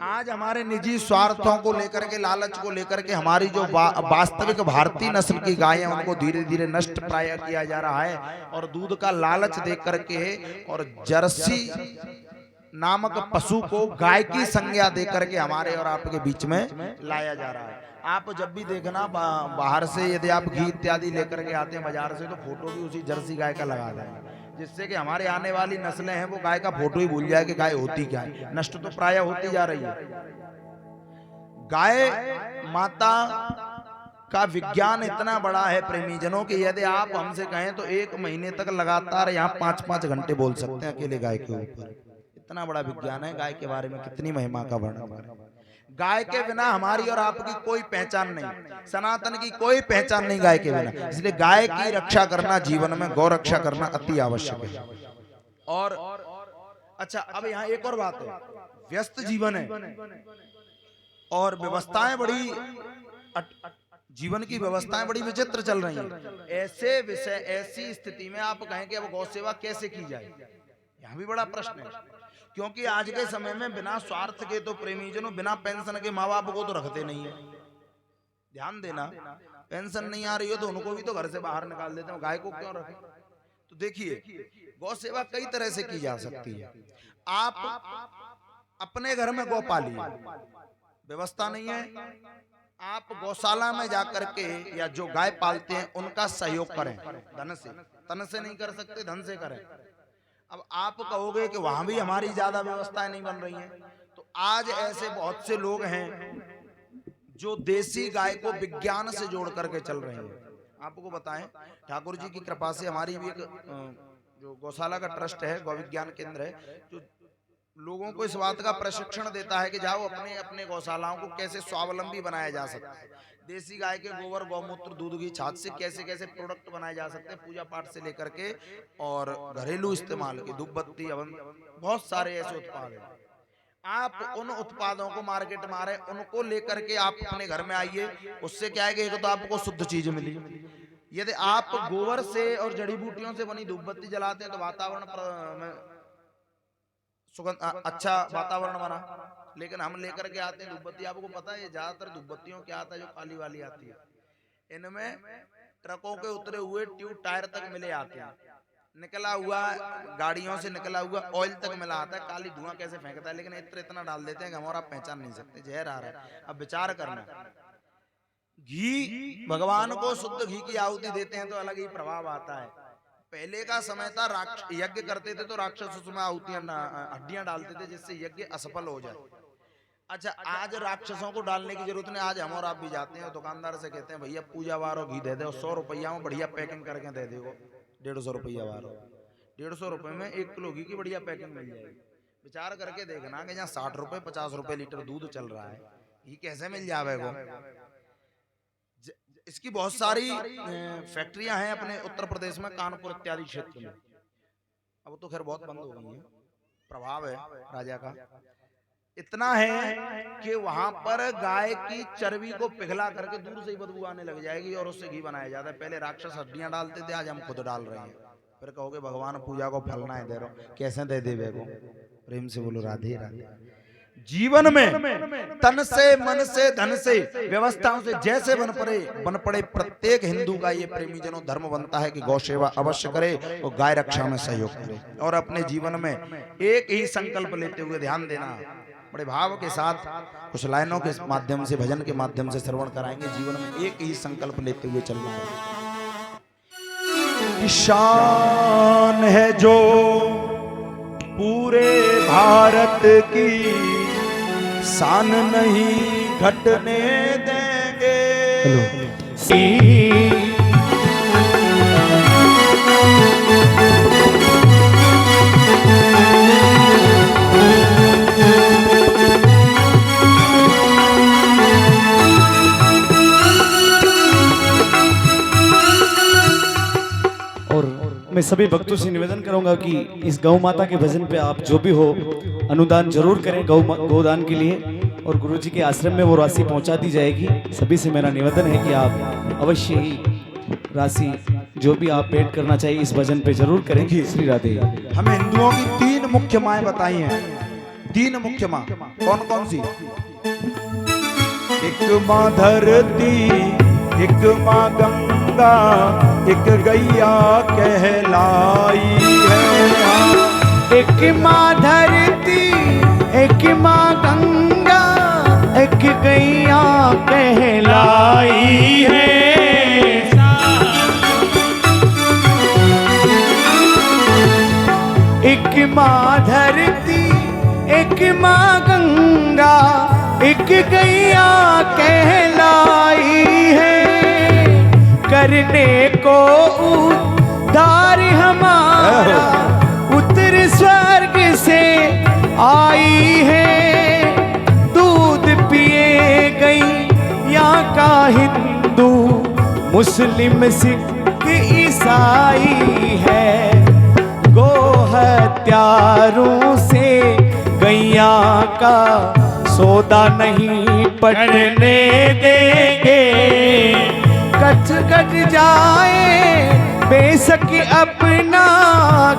आज हमारे निजी स्वार्थों को लेकर के, लालच को लेकर के हमारी जो वास्तविक भारतीय नस्ल की गाय है उनको धीरे धीरे नष्ट प्राय किया जा रहा है, और दूध का लालच देख करके और जर्सी नामक पशु को गाय की संज्ञा दे करके हमारे और आपके बीच में लाया जा रहा है। आप जब भी देखना बाहर से यदि आप घी इत्यादि लेकर के आते हैं बाजार से, तो फोटो भी उसी जर्सी गाय का लगा दें, जिससे कि हमारे आने वाली नस्लें हैं वो गाय का फोटो ही भूल जाए कि गाय होती क्या है। नष्ट तो प्राय होती जा रही है। गाय माता का विज्ञान इतना बड़ा है प्रेमीजनों कि यदि आप हमसे कहें तो 1 महीने तक लगातार यहाँ 5-5 घंटे बोल सकते हैं अकेले गाय के ऊपर। इतना बड़ा विज्ञान है गाय के बारे में, कितनी महिमा का वर्णन है। गाय के बिना हमारी और आपकी कोई पहचान नहीं, सनातन की कोई पहचान नहीं गाय के बिना। इसलिए गाय की रक्षा करना, जीवन में गौ रक्षा करना अति आवश्यक है। और अच्छा, अब यहाँ एक और बात है, व्यस्त जीवन है और व्यवस्थाएं बड़ी, जीवन की व्यवस्थाएं बड़ी विचित्र चल रही हैं। ऐसे विषय, ऐसी स्थिति में आप कहें कि अब गौ सेवा कैसे की जाए, यहाँ भी बड़ा प्रश्न है। क्योंकि आज के समय में बिना स्वार्थ के तो प्रेमीजनों, बिना पेंशन के माँ बाप को तो रखते नहीं है। ध्यान देना, पेंशन नहीं आ रही हो तो उनको भी तो घर से बाहर निकाल देते हैं, गाय को क्यों रखें? तो देखिए गौ सेवा कई तरह से की जा सकती है। आप अपने घर में गौ पालिए, व्यवस्था नहीं है, आप गौशाला में जाकर के या जो गाय पालते हैं उनका सहयोग करें, धन से, तन से नहीं कर सकते, धन से करें। अब आप कहोगे कि वहां भी हमारी ज्यादा व्यवस्थाएं नहीं बन रही हैं, तो आज ऐसे बहुत से लोग हैं जो देसी गाय को विज्ञान से जोड़ करके चल रहे हैं। आपको बताएं, ठाकुर जी की कृपा से हमारी भी एक जो गौशाला का ट्रस्ट है, गौ विज्ञान केंद्र है, जो लोगों को इस बात का प्रशिक्षण देता है कि जाओ अपने अपने गौशालाओं को कैसे स्वावलंबी बनाया जा सकता है। देसी गाय के गोबर, गौमूत्र, दूध, घी, छाछ से कैसे कैसे प्रोडक्ट बनाए जा सकते हैं, पूजा पाठ से लेकर के और घरेलू इस्तेमाल के, धूप बत्ती, हवन, बहुत सारे ऐसे उत्पाद हैं। आप उन उत्पादों को मार्केट में आ रहे, उनको लेकर के आप अपने घर में आइए। उससे क्या है कि एक तो आपको शुद्ध चीज मिली। यदि आप गोबर से और जड़ी बूटियों से बनी धूप बत्ती जलाते हैं तो वातावरण में सुगंध, अच्छा वातावरण बना। लेकिन हम लेकर के आते हैं धूप बत्ती, आपको पता है ज्यादातर धूप बत्तियों क्या आता है, जो काली वाली आती है, इनमें ट्रकों के उतरे हुए ट्यूब टायर तक मिले आते हैं, निकला हुआ गाड़ियों से निकला हुआ ऑयल तक मिला आता है। काली धुआं कैसे फेंकता है, लेकिन इतना डाल देते हैं कि हम और आप पहचान नहीं सकते, जहर आ रहा है। अब विचार करना, घी, भगवान को शुद्ध घी की आहुति देते हैं तो अलग ही प्रभाव आता है। पहले का समय था, यज्ञ करते थे तो राक्षस उसमें आहुतियां, हड्डियां डालते थे जिससे यज्ञ असफल हो जाए। अच्छा, आज राक्षसों को डालने की जरूरत नहीं। आज हम और आप भी जाते हैं और दुकानदार से कहते हैं भैया पूजा वारो घी दे दे, 100 रुपया में बढ़िया पैकिंग करके दे देगो, 150 रुपया वारो, 150 रुपए में 1 किलो घी की बढ़िया पैकिंग मिल जाएगी। विचार करके देखना कि जहाँ 60 रुपए 50 रुपए लीटर दूध चल रहा है, घी कैसे मिल जाएगा। इसकी बहुत सारी फैक्ट्रियां हैं अपने उत्तर प्रदेश में, कानपुर इत्यादि क्षेत्र में। अब तो खैर बहुत बंद हो गई है, प्रभाव है राजा का। इतना है कि वहां पर गाय की चर्बी को पिघला करके दूर से ही बदबू आने लग जाएगी और उससे घी बनाया जाता है। पहले राक्षस हड्डियां डालते थे, आज हम खुद डाल रहे हैं। फिर कहोगे भगवान पूजा को फल ना है दे रहा, कैसे दे दे बेगो? प्रेम से बोलो राधे राधे। जीवन में तन से, मन से, धन से, व्यवस्थाओं से जैसे बन पड़े प्रत्येक हिंदू का ये प्रेमी जनों धर्म बनता है कि गौ सेवा अवश्य करे और गाय रक्षा में सहयोग करे। और अपने जीवन में एक ही संकल्प लेते हुए ध्यान देना, बड़े भाव के साथ कुछ लाइनों के माध्यम से, भजन के माध्यम से श्रवण कराएंगे। जीवन में एक ही संकल्प लेते हुए चलना है। शान है जो पूरे भारत की, शान नहीं घटने देंगे। मैं सभी भक्तों से निवेदन करूंगा कि इस गौ माता के भजन पे आप जो भी हो अनुदान जरूर करें गोदान के लिए, और गुरुजी के आश्रम में वो राशि पहुंचा दी जाएगी। सभी से मेरा निवेदन है कि आप अवश्य ही राशि जो भी आप पेड करना चाहिए इस भजन पे जरूर करें। श्री राधे। हमें हिंदुओं की 3 मुख्य माएँ बताई हैं। 3 मुख्य माँ कौन कौन सी? एक माँ धरती, एक माँ गंगा, एक गैया कहलाई है। एक माँ धरती, एक माँ गंगा, एक गैया कहलाई है। एक माँ धरती, एक माँ गंगा, एक गैया कहलाई है। करने को उद्धार हमारा उत्तर स्वर्ग से आई है। दूध पिए गई यहाँ का हिंदू, मुस्लिम, सिख, ईसाई है। गो हत्यारों से गैया का सौदा नहीं पड़ने देंगे। कट कट जाए बेशक अपना,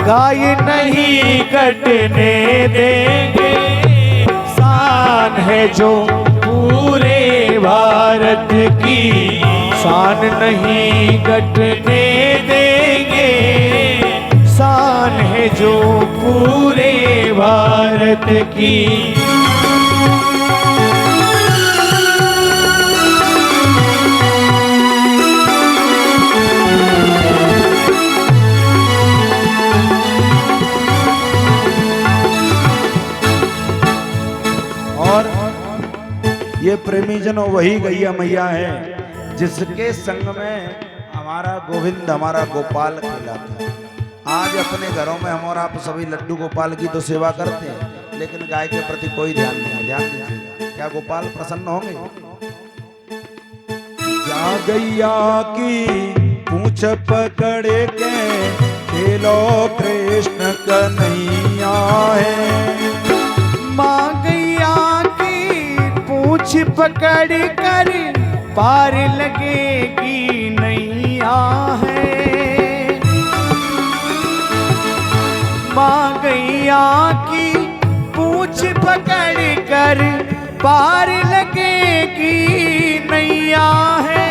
गाय नहीं कटने देंगे। शान है जो पूरे भारत की, शान नहीं कटने देंगे। शान है जो पूरे भारत की। ये प्रेमी जनों वही गैया मैया है जिसके संग में हमारा गोविंद, हमारा गोपाल खेला था। आज अपने घरों में हम और आप सभी लड्डू गोपाल की तो सेवा करते हैं, लेकिन गाय के प्रति कोई ध्यान नहीं। ध्यान दीजिए, क्या गोपाल प्रसन्न होंगे? जा गैया की पूंछ पकड़ के खेलो कृष्ण कन्हैया है। माँ गैया की पूंछ पकड़ कर पार लगेगी नैया है। माँ गैया की पूंछ पकड़ कर पार लगेगी नैया है।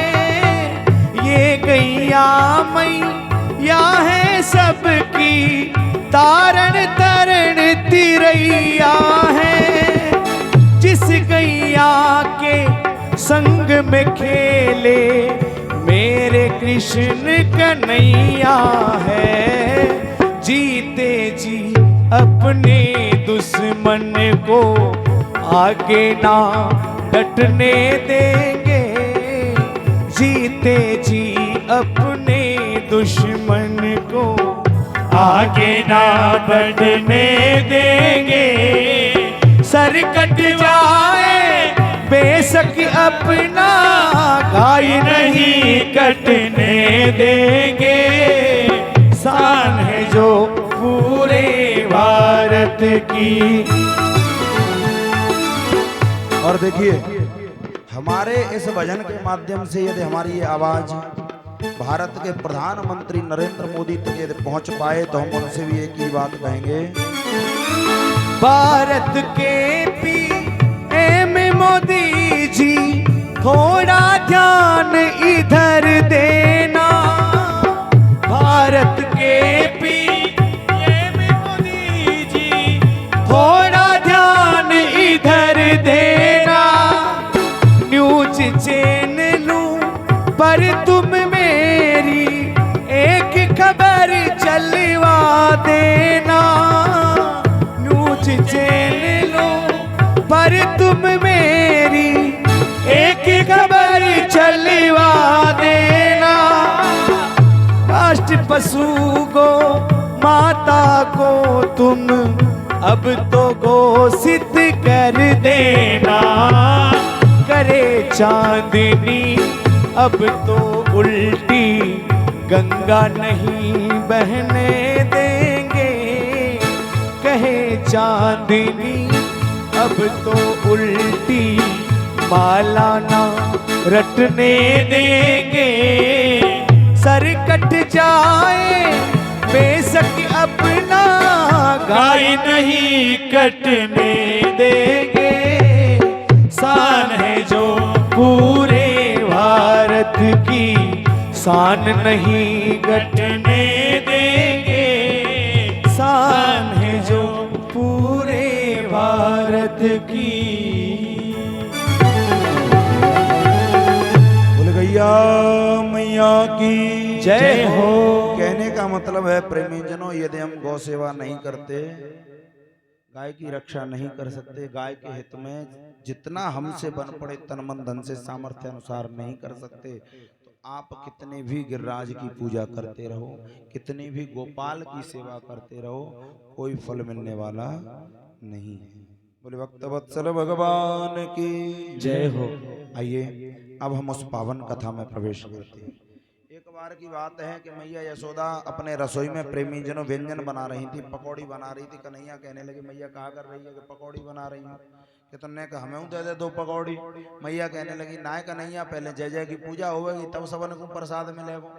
ये गैया मैया है सबकी, तारण तरण तिरैया है। जिस गैया के संग में खेले मेरे कृष्ण कन्हैया है। जीते जी अपने दुश्मन को आगे ना डटने देंगे। जीते जी अपने दुश्मन को आगे ना बढ़ने देंगे। सर कट जाए बेशक अपना, गाय नहीं कटने देंगे। शान है जो पूरे भारत की। और देखिए हमारे इस भजन के माध्यम से यदि हमारी ये आवाज भारत के प्रधानमंत्री नरेंद्र मोदी तक यदि पहुंच पाए तो हम उनसे भी एक ही बात कहेंगे। भारत के पीएम मोदी जी थोड़ा ध्यान इधर देना। भारत के पीएम मोदी जी थोड़ा ध्यान इधर देना। न्यूज चैनलों पर तुम मेरी एक खबर चलवा देना। न्यूज चैनलों पर तुम मेरी एक खबर चलवा देना। राष्ट्र पशु गो माता को तुम अब तो घोषित कर देना। करे चांदनी अब तो उल्टी गंगा नहीं बहने देंगे। कहे चांदनी अब तो उल्टी माला ना रटने देंगे। सर कट जाए बेशक अपना गाय नहीं कटने देंगे। शान है जो पूरे भारत की शान नहीं घटने देंगे। शान है जो पूरे भारत की। बोले गैया मैया की जय हो। कहने का मतलब है प्रेमीजनों यदि हम गौ सेवा नहीं करते, गाय की रक्षा नहीं कर सकते, गाय के हित में जितना हमसे बन पड़े तन मन धन से सामर्थ्य अनुसार नहीं कर सकते, तो आप कितने भी गिरिराज की पूजा करते रहो, कितनी भी गोपाल की सेवा करते रहो, कोई फल मिलने वाला नहीं है। बोले भक्त वत्सल भगवान की जय हो। आइए अब हम उस पावन कथा में प्रवेश करते हैं। एक बार की बात है कि मैया यशोदा अपने रसोई में प्रेमी जनों व्यंजन बना रही थी, पकौड़ी बना रही थी। कन्हैया कहने लगी मैया कहा कर रही है कि पकौड़ी बना रही हूँ। कि तुमने कहा हमें दे दे 2 पकौड़ी। मैया कहने लगी ना कन्हैया पहले जय जय की पूजा होगी तब सबन को प्रसाद मिलेगा।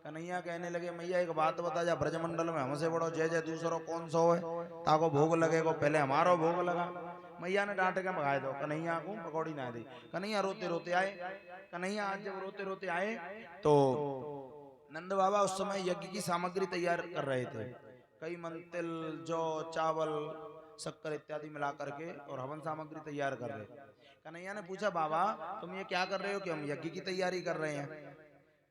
कन्हैया कहने लगे मैया एक बात बता जा, ब्रजमंडल में हमसे बड़ो जय जय दूसरो कौन सो है ताको भोग लगेगा, पहले हमारो भोग लगा। मैया ने डांट के भगा दो कन्हैया को पकौड़ी ना दी। कन्हैया रोते रोते आए। कन्हैया आज जब रोते रोते आए तो नंद बाबा उस समय यज्ञ की सामग्री तैयार कर रहे थे। कई मन तिल जौ चावल शक्कर इत्यादि मिला करके और हवन सामग्री तैयार कर रहे। कन्हैया ने पूछा बाबा तुम ये क्या कर रहे हो? कि हम यज्ञ की तैयारी कर रहे हैं।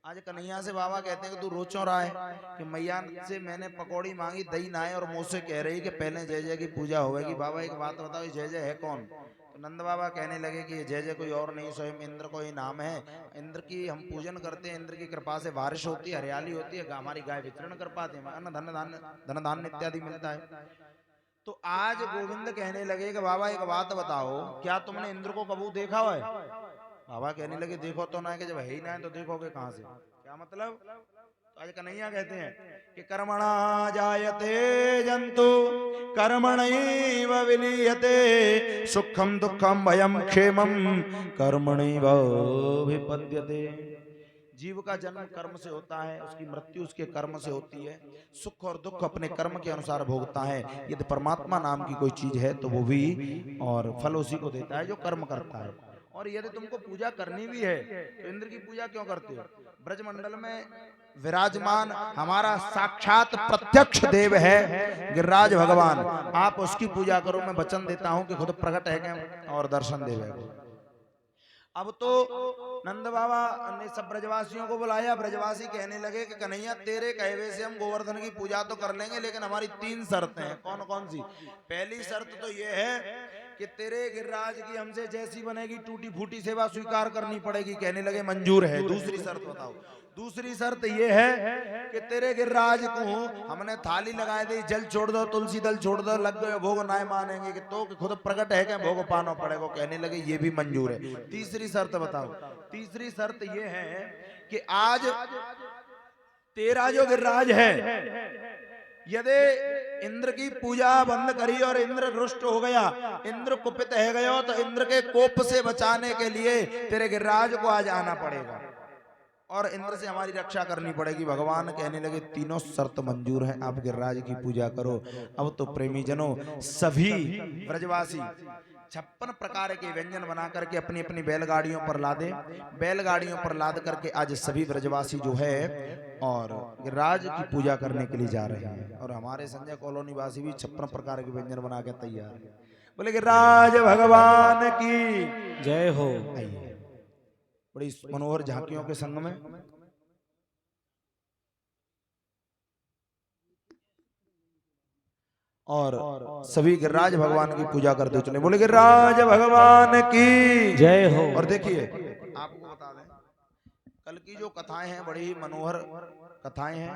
आज कन्हैया से बाबा कहते हैं कि तू रो क्यों रहा है? कि मैया से मैंने पकौड़ी मांगी दही ना है और मुझसे कह रही कि पहले जय जय की पूजा होगी। बाबा एक बात बताओ जय जय है कौन? तो नंद बाबा कहने लगे कि जय जय कोई और नहीं स्वयं इंद्र को ही नाम है। इंद्र की हम पूजन करते हैं, इंद्र की कृपा से बारिश होती है, हरियाली होती है, हमारी गाय विचरण कर पाते हैं, अन्न धन धान्य इत्यादि मिलता है। तो आज गोविंद कहने लगे कि बाबा एक बात बताओ, क्या तुमने इंद्र को कबू देखा हुआ है? बाबा कहने लगे देखो तो ना, कि जब है ही ना है तो देखोगे कहां से? क्या मतलब? तो आज कन्हैया कहते हैं कि कर्मणा जायते जंतु कर्मणैव विलीयते सुखम दुखम भयम क्षेमम कर्मणैव विपद्यते। जीव का जन्म कर्म से होता है, उसकी मृत्यु उसके कर्म से होती है। सुख और दुख अपने कर्म के अनुसार भोगता है। यदि परमात्मा नाम की कोई चीज है तो वो भी और फल उसी को देता है जो कर्म करता है। और यदि तुमको पूजा करनी भी है तो इंद्र की पूजा क्यों करते हो? ब्रजमंडल में विराजमान हमारा साक्षात प्रत्यक्ष देव है गिरिराज भगवान, आप उसकी पूजा करो। मैं वचन देता हूं कि खुद प्रकट है क्या और दर्शन देवे। अब तो नंद बाबा ने सब ब्रजवासियों को बुलाया। ब्रजवासी कहने लगे कि कन्हैया तेरे कहवे से हम गोवर्धन की पूजा तो कर लेंगे, लेकिन हमारी 3 शर्तें हैं। कौन कौन सी? पहली शर्त तो ये है कि तेरे गिरिराज की हमसे जैसी बनेगी टूटी फूटी सेवा स्वीकार करनी पड़ेगी। कहने लगे मंजूर है। दूसरी शर्त बताओ? दूसरी शर्त ये है कि तेरे गिरिराज को हमने थाली लगाए दी, जल छोड़ दो, तुलसी दल छोड़ दो, लग गए भोग ना मानेंगे कि तो कि खुद प्रकट है क्या भोग पाना पड़ेगा। कहने लगे ये भी मंजूर है। तीसरी शर्त बताओ? तीसरी शर्त ये है कि आज तेरा जो गिरिराज है यदि इंद्र की पूजा बंद करी और इंद्र रुष्ट हो गया, इंद्र कुपित है गयो, तो इंद्र के कोप से बचाने के लिए तेरे गिरिराज को आज आना पड़ेगा और इंद्र से हमारी रक्षा करनी पड़ेगी। भगवान कहने लगे तीनों शर्त मंजूर हैं, आप गिरिराज की पूजा करो। अब तो प्रेमी जनों सभी ब्रजवासी 56 प्रकार के व्यंजन बना करके अपनी अपनी बैलगाड़ियों पर लादे, बैलगाड़ियों पर लाद करके आज सभी ब्रजवासी जो है और गिरिराज की पूजा करने के लिए जा रहे हैं। और हमारे संजय कॉलोनी वासी भी 56 प्रकार के व्यंजन बना के तैयार है। बोले गिरिराज भगवान की जय हो। आइए बड़ी मनोहर झांकियों के संग में और सभी गिरिराज भगवान की पूजा करते चले। बोले गिरिराज भगवान की जय हो। और देखिए आपको बता दें कल की जो कथाएं हैं बड़ी ही मनोहर कथाएं हैं।